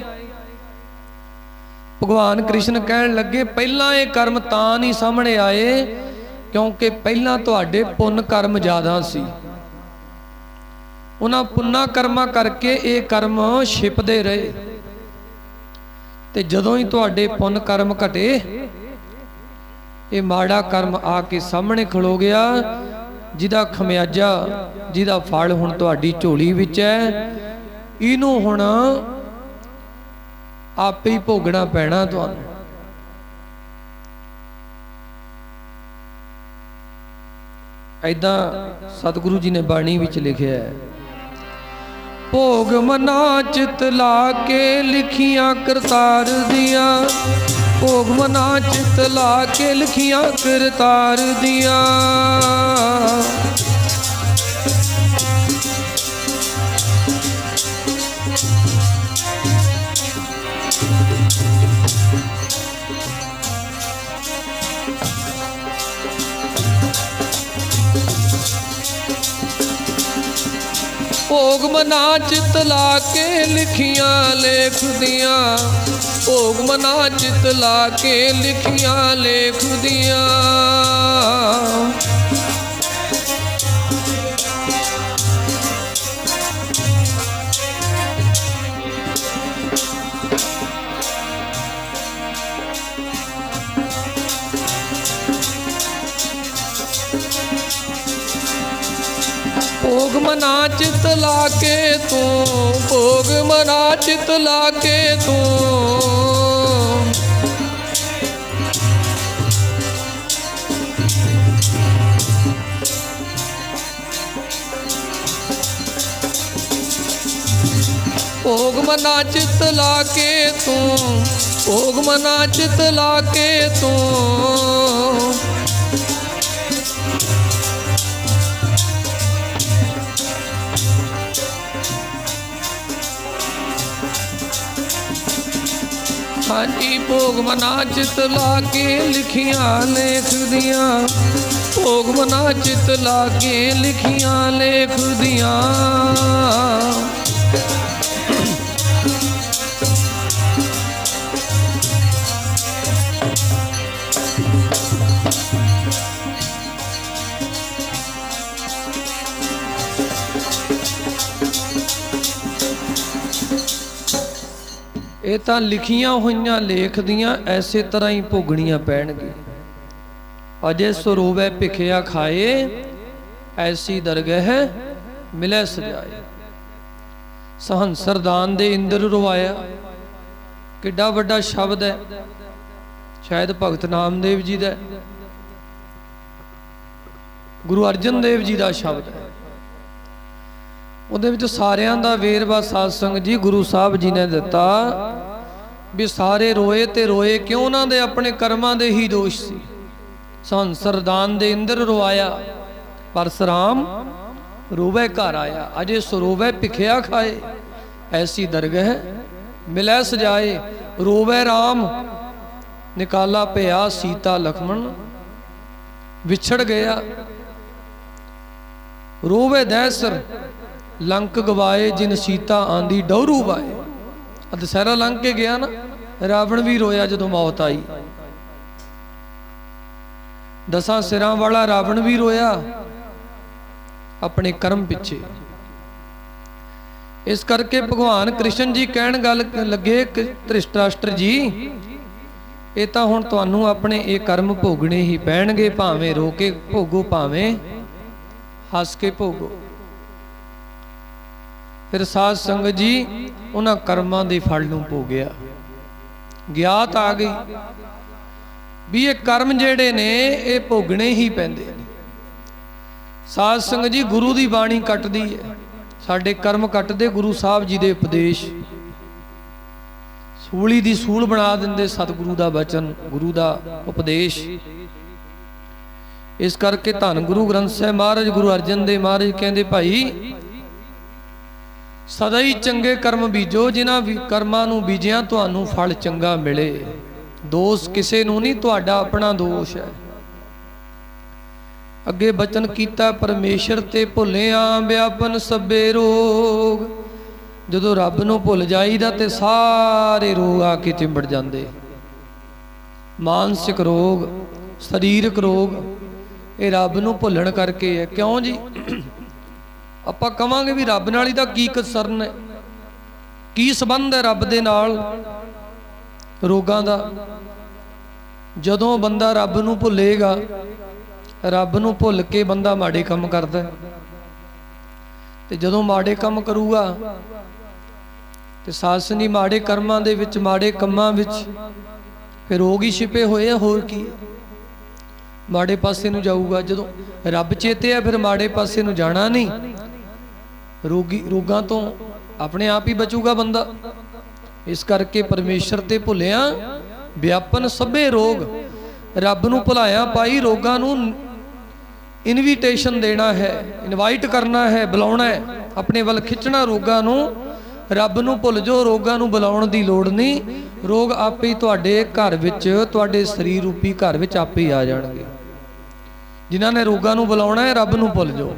ਭਗਵਾਨ ਕ੍ਰਿਸ਼ਨ ਕਹਿਣ ਲੱਗੇ ਪਹਿਲਾਂ ਇਹ ਕਰਮ ਤਾਂ ਨਹੀਂ ਸਾਹਮਣੇ ਆਏ ਕਿਉਂਕਿ ਪਹਿਲਾਂ ਤੁਹਾਡੇ ਪੁੰਨ ਕਰਮ ਜ਼ਿਆਦਾ ਸੀ। ਉਹਨਾਂ ਪੁੰਨਾ ਕਰਮਾਂ ਕਰਕੇ ਇਹ ਕਰਮ ਛਿਪਦੇ ਰਹੇ ਤੇ ਜਦੋਂ ਹੀ ਤੁਹਾਡੇ ਪੁੰਨ ਕਰਮ ਘਟੇ, ਇਹ ਮਾੜਾ ਕਰਮ ਆ ਕੇ ਸਾਹਮਣੇ ਖਲੋ ਗਿਆ, ਜਿਹਦਾ ਖਮਿਆਜਾ, ਜਿਹਦਾ ਫਲ ਹੁਣ ਤੁਹਾਡੀ ਝੋਲੀ ਵਿੱਚ ਹੈ। ਇਹਨੂੰ ਹੁਣ ਆਪੇ ਹੀ ਭੋਗਣਾ ਪੈਣਾ ਤੁਹਾਨੂੰ। ਏਦਾਂ ਸਤਿਗੁਰੂ ਜੀ ਨੇ ਬਾਣੀ ਵਿੱਚ ਲਿਖਿਆ ਹੈ, ਭੋਗ ਮਨਾ ਚਿਤ ਲਾ ਕੇ ਲਿਖੀਆਂ ਕਰਤਾਰ ਦੀਆਂ, ਭੋਗ ਮਨਾ ਚਿਤ ਲਾ ਕੇ ਲਿਖੀਆਂ ਕਰਤਾਰ ਦੀਆਂ। ਭੋਗ ਮਨਾ ਚਿਤ ਲਾ ਕੇ ਲਿਖੀਆਂ ਲੇਖ ਦੀਆਂ, ਭੋਗ ਮਨਾ ਚਿਤ ਲਾ ਕੇ ਲਿਖੀਆਂ ਲੇਖ ਦੀਆਂ। ਭੋਗ ਮਨਾ ਚਿਤ ਲਾ ਕੇ ਤੂੰ, ਭੋਗ ਮਨਾ ਚਿਤ ਲਾ ਕੇ ਤੂੰ, ਭੋਗ ਮਨਾ ਚਿਤ ਲਾ ਕੇ ਤੂੰ, ਭੋਗ ਮਨਾ ਚਿਤ ਲਾ ਕੇ ਤੂੰ। ਹਾਂਜੀ ਭੋਗ ਮਨਾ ਚਿਤ ਲਾ ਕੇ ਲਿਖੀਆਂ ਲੇਖ ਦੀਆਂ, ਭੋਗ ਮਨਾ ਚਿਤ ਲਾ ਕੇ ਲਿਖੀਆਂ ਲੇਖ ਦੀਆਂ। ਇਹ ਤਾਂ ਲਿਖੀਆਂ ਹੋਈਆਂ ਲੇਖ ਦੀਆਂ ਐਸੇ ਤਰ੍ਹਾਂ ਹੀ ਭੋਗਣੀਆਂ ਪੈਣਗੀਆਂ। ਅਜੇ ਸਰੋਵੈ ਭਿਖਿਆ ਖਾਏ, ਐਸੀ ਦਰਗਹਿ ਮਿਲੈ ਸਜਾਏ। ਸਹੰਸਰਦਾਨ ਦੇ ਇੰਦਰ ਰਵਾਇਆ, ਕਿੱਡਾ ਵੱਡਾ ਸ਼ਬਦ ਹੈ, ਸ਼ਾਇਦ ਭਗਤ ਨਾਮਦੇਵ ਜੀ ਦਾ। गुरु अर्जन देव जी का शब्द है। ਉਹਦੇ ਵਿੱਚ ਸਾਰਿਆਂ ਦਾ ਵੇਰਵਾ ਸਾਧ ਸੰਗਤ ਜੀ ਗੁਰੂ ਸਾਹਿਬ ਜੀ ਨੇ ਦਿੱਤਾ ਵੀ ਸਾਰੇ ਰੋਏ ਤੇ ਰੋਏ ਕਿਉਂ? ਉਹਨਾਂ ਦੇ ਆਪਣੇ ਕਰਮਾਂ ਦੇ ਹੀ ਦੋਸ਼ ਸੀ। ਸੰਸਰਦਾਨ ਦੇ ਇੰਦਰ ਰਵਾਇਆ, ਪਰਸਰਾਮ ਰੋਵੇ ਘਰ ਆਇਆ। ਅਜੇ ਸਰੋਵੇ ਭਿਖਿਆ ਖਾਏ, ਐਸੀ ਦਰਗਹ ਮਿਲੈ ਸਜਾਏ। ਰੋਵੇ ਰਾਮ ਨਿਕਾਲਾ ਪਿਆ, ਸੀਤਾ ਲਖਮਣ ਵਿਛੜ ਗਿਆ। ਰੋਵੇ ਦੈਸਰ लंक गवाए, जिन सीता आंदी डौरू वाए। दशहरा लंघ के गया ना, रावण भी रोया जदों मौत आई। 10 सिरां वाला रावण भी रोया अपने कर्म पिछे। इस करके भगवान कृष्ण जी कहण गल लगे, धृतराष्ट्र जी ये तां हुण तुहानूं अपने ये कर्म भोगने ही पैणगे, भावें रो के भोगो भावें हस के भोगो। फिर साध संगत जी उन्हां कर्मां दे फल नूं भोगिया। ਗਿਆਤ आ गई भी ये कर्म जेड़े ने ये भोगने ही पैंदे ने। साध संगत जी गुरु दी बाणी कटदी है, साडे कर्म कटदे गुरु साहब जी दे उपदेश। सूली दी सूल बना दिंदे सतगुरु दा वचन, गुरु दा उपदेश। इस करके धन गुरु ग्रंथ साहिब महाराज गुरु अर्जन देव महाराज कहंदे भाई सदा ही चंगे कर्म बीजो, जिन्हां कर्मां नूं बीजिया तुहानूं फल चंगा मिले। दोष किसे नूं नहीं, तुहाडा अपना दोष है। अगे बचन कीता परमेश्वर ते भुलिया व्यापन सभे रोग। जदों रब नूं भुल जाईदा ते सारे रोग आके चिंबड़ जांदे। मानसिक रोग, शरीरक रोग, ये रब नूं भुलण करके है। क्यों जी? ਆਪਾਂ ਕਵਾਂਗੇ ਵੀ ਰੱਬ ਨਾਲ ਹੀ ਤਾਂ ਕੀ ਕਸਰਨ ਹੈ, ਕੀ ਸੰਬੰਧ ਹੈ ਰੱਬ ਦੇ ਨਾਲ ਰੋਗਾਂ ਦਾ। ਜਦੋਂ ਬੰਦਾ ਰੱਬ ਨੂੰ ਭੁੱਲੇਗਾ, ਰੱਬ ਨੂੰ ਭੁੱਲ ਕੇ ਬੰਦਾ ਮਾੜੇ ਕੰਮ ਕਰਦਾ, ਤੇ ਜਦੋਂ ਮਾੜੇ ਕੰਮ ਕਰੂਗਾ ਤੇ ਸਾਸਨੀ ਮਾੜੇ ਕਰਮਾਂ ਦੇ ਵਿੱਚ, ਮਾੜੇ ਕੰਮਾਂ ਵਿੱਚ ਫਿਰ ਰੋਗ ਹੀ ਛਿਪੇ ਹੋਏ ਆ। ਹੋਰ ਕੀ ਮਾੜੇ ਪਾਸੇ ਨੂੰ ਜਾਊਗਾ। ਜਦੋਂ ਰੱਬ ਚੇਤੇ ਆ ਫਿਰ ਮਾੜੇ ਪਾਸੇ ਨੂੰ ਜਾਣਾ ਨਹੀਂ। रोगी रोगां तो अपने आप ही बचूगा बंदा। इस करके परमेश्वर ते भुलिया व्यापन सभे रोग। रब नूं भुलाया पाई रोगां नूं इनविटेशन देना है, इनवाइट करना है, बुलाउणा है, अपने वल खिंचना। रोगां नूं रब नूं भुल जाओ, रोगां नूं बुलाउण दी लोड़ नहीं। रोग आपे ही तुहाडे घर विच, तुहाडे शरीर रूपी घर विच आपे ही आ जाणगे। जिन्हां ने रोगां नूं बुलाउणा है रब नूं भुल जाओ।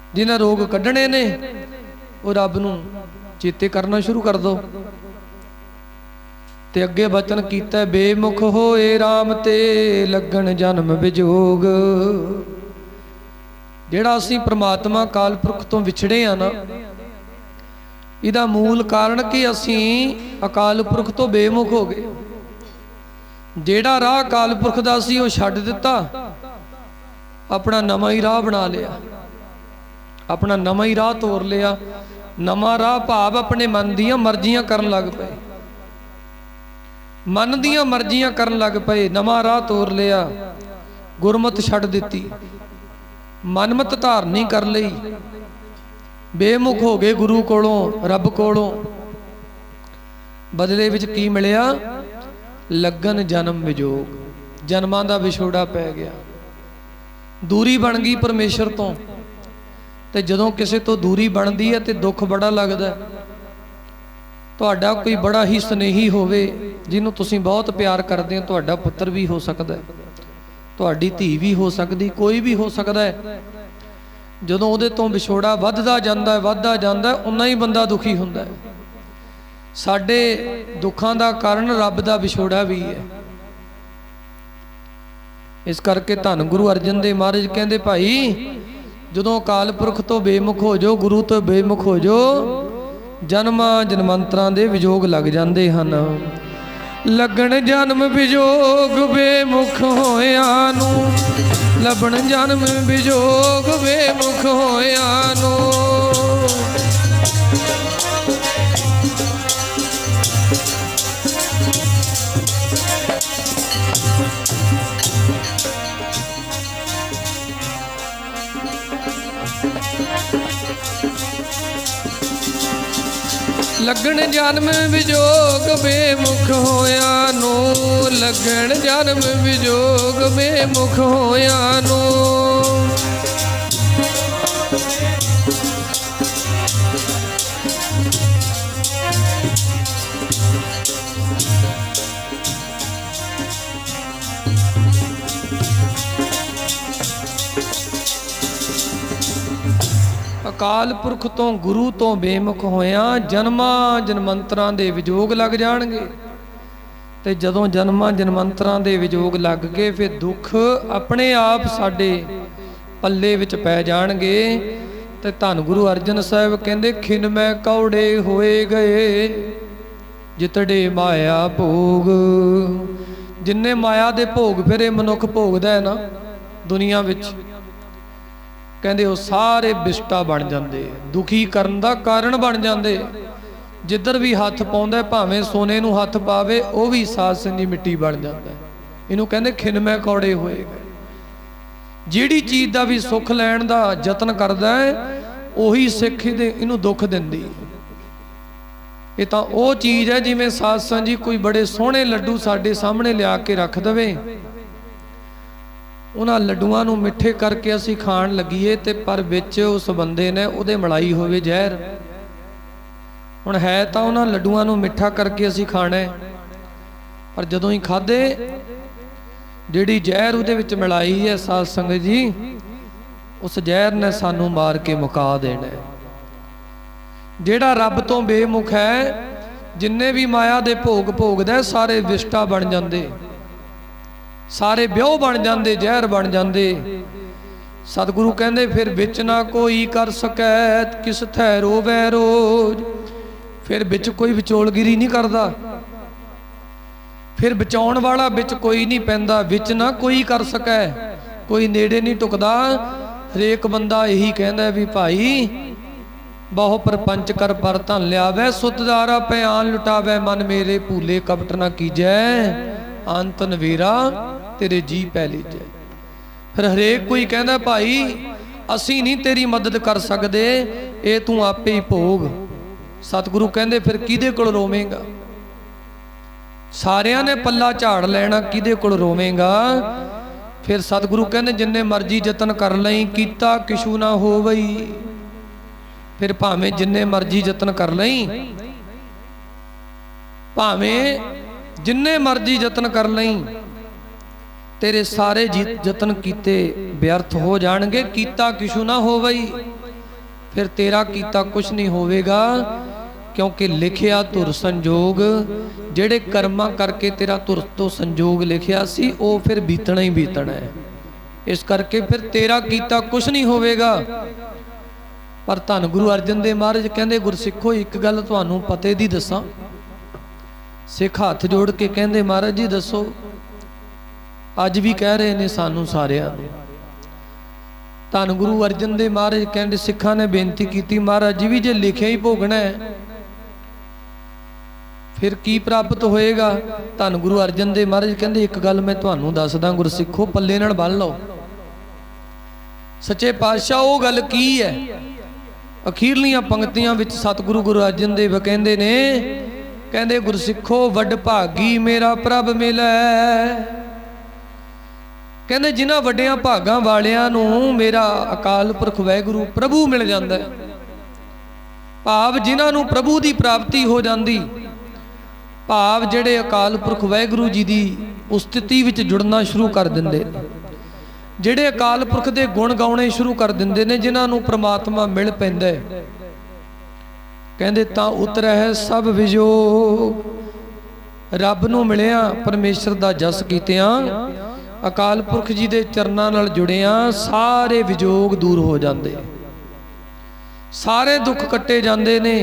जिन्हें रोग कढ़ने ने वो रब नूं चेते करना शुरू कर दो। ते अगे बचन कीता बेमुख होए राम ते लगन जन्म विजोग। जिहड़ा असीं परमात्मा काल पुरख तो विछड़े आ ना, इहदा मूल कारण कि असीं अकाल पुरख तो बेमुख हो गए। जिहड़ा राह अकाल पुरख दा सी वो छड्ड दिता, अपना नवां ही राह बना लिया, अपना नवा ही राह तोर लिया। नवा राह भाव अपने मन दियां मर्जियां करन लग पे, मन दियां मर्जियां करन लग पे। नवा राह तोर लिया, गुरमत छड्ड दिती, मनमत धारनी कर लई, बेमुख हो गए गुरु कोलों, रब कोलों। बदले विच की मिलिया? लगन जन्म विजोग। जन्मां दा विछोड़ा पै गया, दूरी बन गई परमेश्वर तो। ਤੇ ਜਦੋਂ ਕਿਸੇ ਤੋਂ ਦੂਰੀ ਬਣਦੀ ਹੈ ਤੇ ਦੁੱਖ ਬੜਾ ਲੱਗਦਾ। ਤੁਹਾਡਾ ਕੋਈ ਬੜਾ ਹੀ ਸਨੇਹੀ ਹੋਵੇ, ਜਿਹਨੂੰ ਤੁਸੀਂ ਬਹੁਤ ਪਿਆਰ ਕਰਦੇ ਹੋ, ਤੁਹਾਡਾ ਪੁੱਤਰ ਵੀ ਹੋ ਸਕਦਾ, ਤੁਹਾਡੀ ਧੀ ਵੀ ਹੋ ਸਕਦੀ, ਕੋਈ ਵੀ ਹੋ ਸਕਦਾ ਹੈ। ਜਦੋਂ ਉਹਦੇ ਤੋਂ ਵਿਛੋੜਾ ਵੱਧਦਾ ਜਾਂਦਾ ਹੈ, ਉਨਾ ਹੀ ਬੰਦਾ ਦੁਖੀ ਹੁੰਦਾ ਹੈ। ਸਾਡੇ ਦੁੱਖਾਂ ਦਾ ਕਾਰਨ ਰੱਬ ਦਾ ਵਿਛੋੜਾ ਵੀ ਹੈ। ਇਸ ਕਰਕੇ ਧੰਨ ਗੁਰੂ ਅਰਜਨ ਦੇਵ ਮਹਾਰਾਜ ਕਹਿੰਦੇ ਭਾਈ ਜਦੋਂ ਅਕਾਲ ਪੁਰਖ ਤੋਂ ਬੇਮੁਖ ਹੋ ਜਾਓ, ਗੁਰੂ ਤੋਂ ਬੇਮੁਖ ਹੋ ਜਾਓ, ਜਨਮਾਂ ਜਨਮੰਤਰਾਂ ਦੇ ਵਿਜੋਗ ਲੱਗ ਜਾਂਦੇ ਹਨ। ਲੱਗਣ ਜਨਮ ਵਿਜੋਗ ਬੇਮੁਖ ਹੋਇਆਂ ਨੂੰ, ਲੱਭਣ ਜਨਮ ਵਿਜੋਗ ਬੇਮੁਖ ਹੋਇਆਂ ਨੂੰ। लगन जन्म विजोग बेमुख होया नो, लगन जन्म विजोग बेमुख होया नो। अकाल पुरख तो गुरु तो बेमुख होया, जन्मां जन्मंतरां दे विजोग लग जाणगे। ते जदों जन्मां जन्मंतरां दे विजोग लग गए फिर दुख अपने आप साडे पल्ले विच पै जाणगे। ते धन गुरु अर्जन साहिब कहंदे खिन मैं कौड़े होए गए, जितड़े माया भोग। जिन्ने माया दे भोग फिर मनुख भोगदा है ना दुनिया विच, कहते वो सारे बिस्टा बन जाते, दुखी करन दा कारण बन जाते। जिधर भी हथ पाउंदा भावें सोने नूं हथ पावे वो भी साध संगी मिट्टी बन जाता है। इनू कहते खिनमै कौड़े होए गए। जिहड़ी चीज़ का भी सुख लैण दा यतन करदा है उही सिख इनू दुख दिंदी। ये तो वो चीज़ है जिवें साध संगी कोई बड़े सोहणे लड्डू साडे सामने लिया के रख दवे, उन्हां लड्डूआं नूं मिठे करके असीं खाण लगीए ते पर विच उस बंदे ने उहदे मलाई होवे जहर। हुण है तां उन्हां लड्डूआं नूं मिठा करके असीं खाणा है, पर जदों ही खाधे जिहड़ी जहर उहदे विच मिलाई है साध संगत जी, उस जहर ने सानूं मार के मुका देना है। जिहड़ा रब तो बेमुख है, जिन्ने भी माया दे भोग भोगदा सारे विष्टा बन जांदे, सारे ब्योह बन जाते, जहर बन जाते। सतगुरु कहते फिर बिच ना कोई कर सकै, किस थै रोवै रोज। फिर बिच कोई विचोलगिरी नहीं करता, फिर बचाउण वाला बिच कोई नहीं पैंदा, बिच ना कोई कर सकै, कोई नेड़े नहीं टुकदा। हरेक बंदा यही कहता भी भाई बहु परपंच कर पर धन लियावै, सुतदारा भयान लुटावै, मन मेरे भूले कपट ना कीजै, अंत नवीरा तेरे जी पै लीजै। फिर हरेक कोई कहता भाई असी नहीं तेरी मदद कर सकते, ये तू आपे ही भोग। सतगुरु कहते फिर किहदे कोल रोवेंगा? सारियां ने पल्ला झाड़ लेना, किहदे कोल रोवेंगा? फिर सतगुरु कहते जिन्ने मर्जी जतन कर लई, कीता किशु ना होवई। फिर भावें जिन्ने मर्जी जतन कर लई, भावें जिन्ने मर्जी जतन कर लई, तेरे सारे जतन कीते व्यर्थ हो जाणगे। कीता किशु ना होवई, फिर तेरा कीता कुछ नहीं होवेगा, क्योंकि लिखिया धुर संजोग। जेड़े कर्मां करके तेरा धुर तो संजोग लिखिया सी वो फिर बीतना ही बीतना है। इस करके फिर तेरा कीता कुछ नहीं होवेगा। पर धन गुरु अर्जन देव महाराज कहंदे गुरसिखो एक गल तुहानूं पते दी दसां। सिख हाथ जोड़ के कहंदे महाराज जी दसो। अज भी कह रहे ने सानू सारियां नूं। धन गुरु अर्जन देव महाराज कहंदे सिखां ने बेनती की महाराज जी भी जे लिखिया ही भोगना है फिर की प्राप्त होएगा? धन गुरु अर्जन देव महाराज कहंदे एक गल मैं तुहानूं दसदा गुरसिखो, पल्ले नाल बन लो। सच्चे पातशाह वो गल की है? अखीरलियां पंक्तियां विच सतगुरु गुरु अर्जन देव कहंदे ने, कहंदे गुरसिखो वड भागी मेरा प्रभ मिलै। कहंदे जिन्हां वड्डियां भागां वालियां नूं मेरा अकाल पुरख वाहिगुरु प्रभु मिल जांदा है। भाव जिन्हां नूं प्रभु दी प्राप्ति हो जांदी, भाव जिहड़े अकाल पुरख वाहिगुरु जी दी उस्तिति विच जुड़ना शुरू कर दिंदे, जिहड़े अकाल पुरख दे गुण गाउणे शुरू कर दिंदे ने, जिन्हां नूं परमात्मा मिल पैंदा है, कहंदे तां उतरै सब विजोग। रब नूं मिलिया, परमेश्वर दा जस कीतियां, अकाल पुरख जी दे चरनां नाल जुड़िया, सारे विजोग दूर हो जाते, सारे दुख कट्टे जाते ने।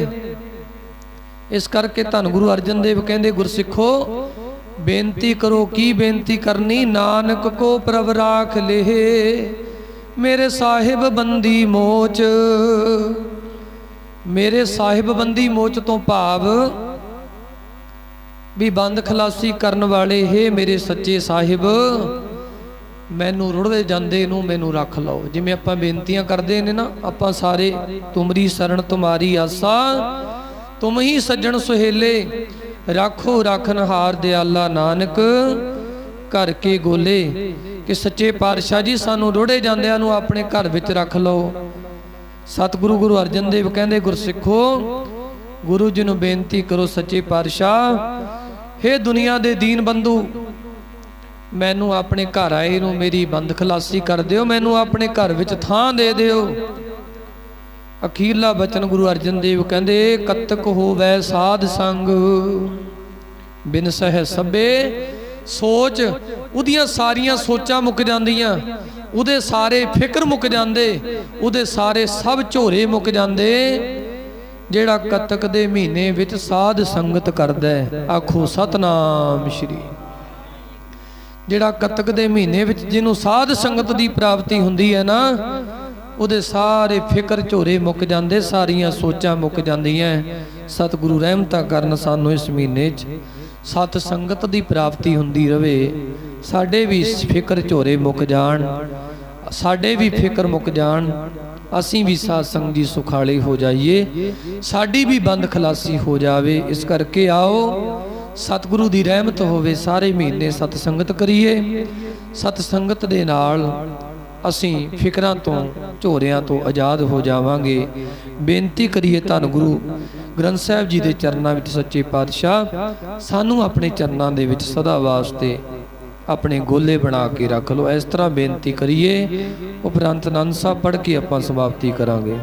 इस करके धन गुरु अर्जन देव कहंदे गुरसिखो बेनती करो। की बेनती करनी? नानक को प्रभ राख ले, मेरे साहिब बंदी मोच। मेरे साहिब बंदी मोच तो भाव भी बंद खलासी करन वाले, हे मेरे सच्चे साहिब मैनू रुड़दे जांदे नूं मैनू रख लो। जिवें आपां बेनतियां करदे ने ना, आपां सारे तुमरी शरण तुम्हारी आसा, तुम ही सज्जन सुहेले, राखो राखनहार दयाला नानक घर के गोले। कि सच्चे पातशाह जी सानू रोड़े जांदियां नू अपने घर विच रख लो। सतगुरु गुरु अर्जन देव कहंदे गुरसिखो गुरु जी नू बेनती करो सच्चे पातशाह, हे दुनिया दे दीन बंधु, मैनू अपने घर आए नू मेरी बंद खलासी कर दिओ, मैनू अपने घर विच थां दे दिओ। अखीरला बचन गुरु अर्जन देव कहंदे कतक होवै साध संग, बिन सह सभे सोच। उदियां सारियां सोचां मुक जांदियां, उदे सारे फिक्र मुक जांदे, उदे सारे सब झोरे मुक जांदे जेड़ा कतक दे महीने विच साध संगत करदा है। आखो सतनाम श्री। जेड़ा कतक दे महीने विच जिन्हों साध संगत दी प्राप्ति हुंदी है ना, उहदे सारे फिक्र झोरे मुक जांदे, सारियां सोचां मुक जांदियां। सतगुरु रहमतां करन सानू इस महीने च सत संगत दी प्राप्ति हुंदी रवे, साडे भी फिक्र झोरे मुक जाण, साडे भी फिक्र मुक जाण, असीं भी साध संग जी सुखाले हो जाइए, साडी भी बंद खलासी हो जावे। इस करके आओ सतगुरु दी रहमत होवे, सारे महीने सत संगत करिए। सत संगत दे नाल असीं फिकरां तो झोरियां तो आज़ाद हो जावांगे। बेनती करिए धन गुरु ग्रंथ साहिब जी दे चरनां विच सच्चे पातशाह सानू अपने चरनां दे विच सदा वास्ते अपने गोले बना के रख लो। इस तरह बेनती करिए। उपरंत आनंद साहब पढ़ के आपां समाप्ति करांगे।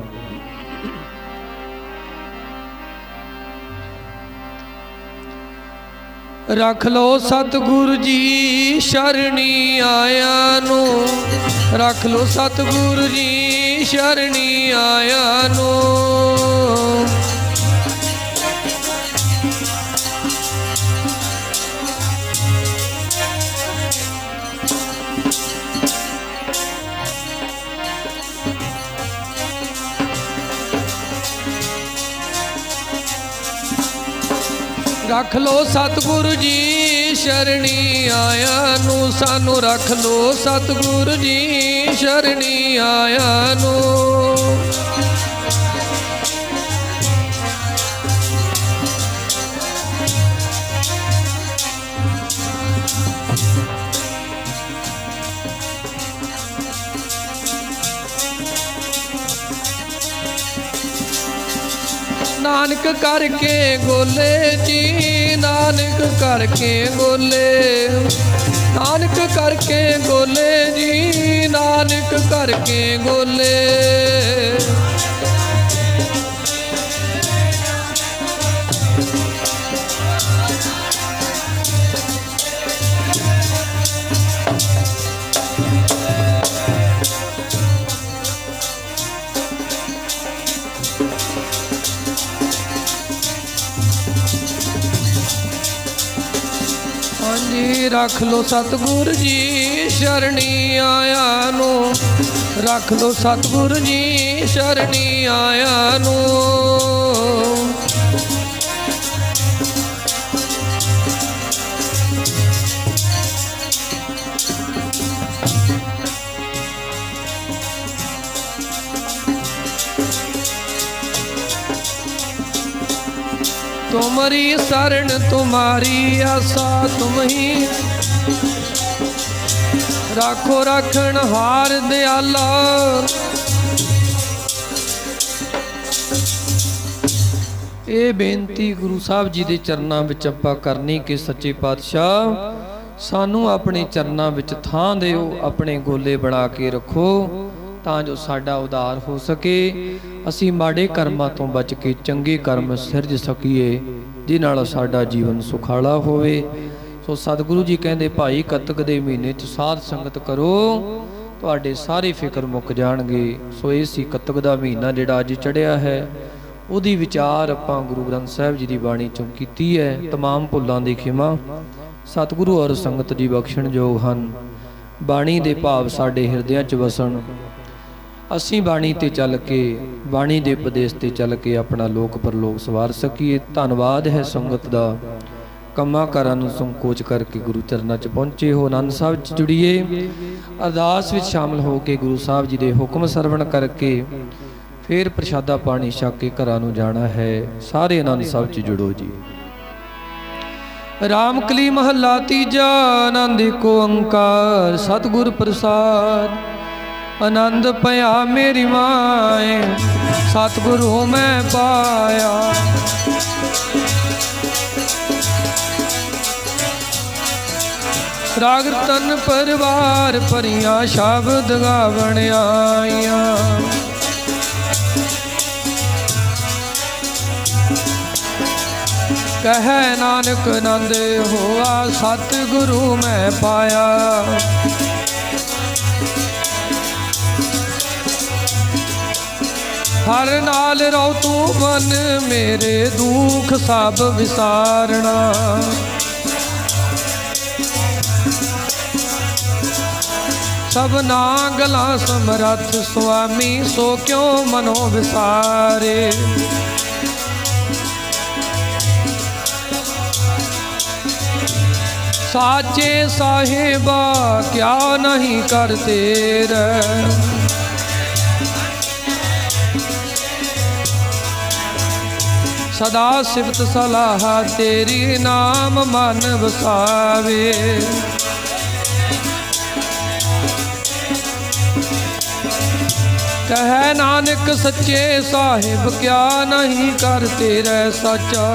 रख लो सतगुरु जी शरणी आया नू, रख लो सतगुरु जी शरणी आया नू। रख लो सतगुरु जी शरणी आया नू, सानू रख लो सतगुरु जी शरणी आया नू। नानक करके गोले जी, नानक करके गोले, नानक करके गोले जी, नानक करके गोले। रख लो सतगुरु जी शरणी आया नू, रख लो सतगुरु जी शरणी आया नू। तुम्हारी शरण तुम्हारी आशा तुम ही, राखो रखन हार दयाला। ये बेनती गुरु साहब जी के चरनां विच आपां करनी कि सच्चे पातशाह सानू अपने चरनां विच थां दिओ, अपने गोले बना के रखो तां जो साडा उद्धार हो सके, असी माड़े कर्मां तो बच के चंगे कर्म सिरज सकीए, जिस नाल साडा जीवन सुखाला होवे। सो सतगुरु जी कहंदे भाई कतक दे महीने च साध संगत करो, तुहाडे सारे फिक्र मुक जाणगे। सो ये सी कतक दा महीना जिहड़ा अज चढ़िया है, उहदी विचार आपां गुरु ग्रंथ साहिब जी दी बाणी चों कीती है। तमाम भुल्लां दी खिमा सतगुरु और संगत जी बख्शण योग हन। बाणी दे भाव साडे हिरदियां च वसन, असी बाणी ते चल के, बाणी दे उपदेश ते चल के अपना लोक परलोक सवार सकीए। धन्नवाद है संगत दा, कम्मां कारां नूं संकोच करके गुरु चरनां च पहुंचे हो। आनंद साहब च जुड़िए, अरदास विच शामिल हो के गुरु साहब जी दे हुक्म सरवण करके फिर प्रशादा पानी छक के घरां नूं जाना है। सारे आनंद साहब च जुड़ो जी। रामकली महला तीजा आनंद को अंकार सतगुर प्रसाद। आनंद पया मेरी माए सतगुरु मैं पाया। राग तन परिवार परियां शब्द गावण आईया। कह नानक नंद होआ सतगुरु मैं पाया। हर नाल रहो तू मन मेरे दुख सब विसारना। सबना गला समरथ स्वामी सो क्यों मनो विसारे। साचे साहिबा क्या नहीं करते रे। सदा सिफत सलाह तेरी नाम मन वसावे। कह नानक सच्चे साहिब क्या नहीं करते रे सचा।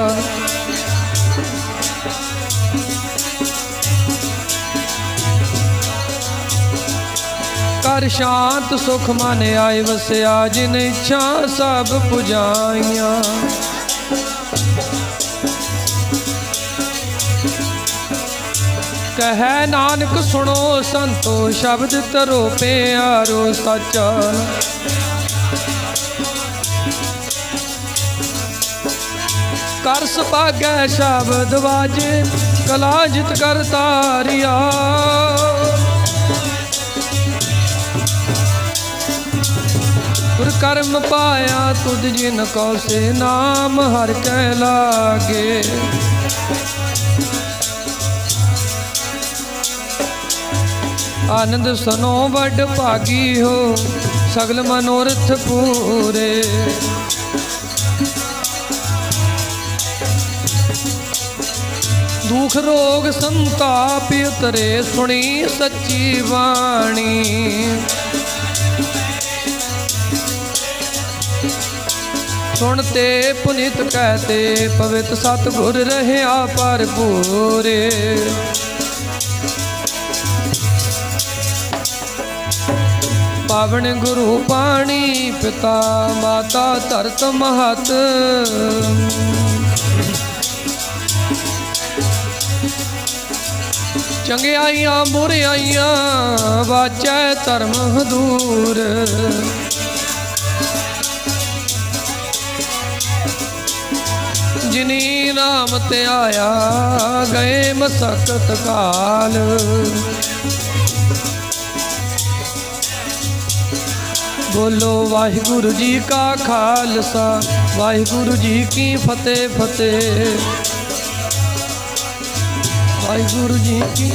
कर शांत सुख मन आए वसया जिन इच्छा सब पुजाइया। कह नानक सुनो संतो शब्द तरो प्यारो सचा। कर सुभागै शब्द वाजे कला जित कर तारिया। गुर कर्म पाया तुझ जिन को से नाम हर कै लागे। आनंद सनो बड़ भागी हो सगल मनोरथ पूरे। दुख रोग संताप उतरे सुनी सच्ची वाणी। सुनते पुनित कहते पवित्र सतगुर रहे पर पूरे। पावन गुरु पाणी पिता माता धरत महत। चंगियाइयां बुराइयां वाचै धर्म हदूर। जिनी नाम ते आया गए मसकत काल। बोलो वाहिगुरु जी का खालसा वाहिगुरु जी की फतेह फतेह। वाहिगुरु जी की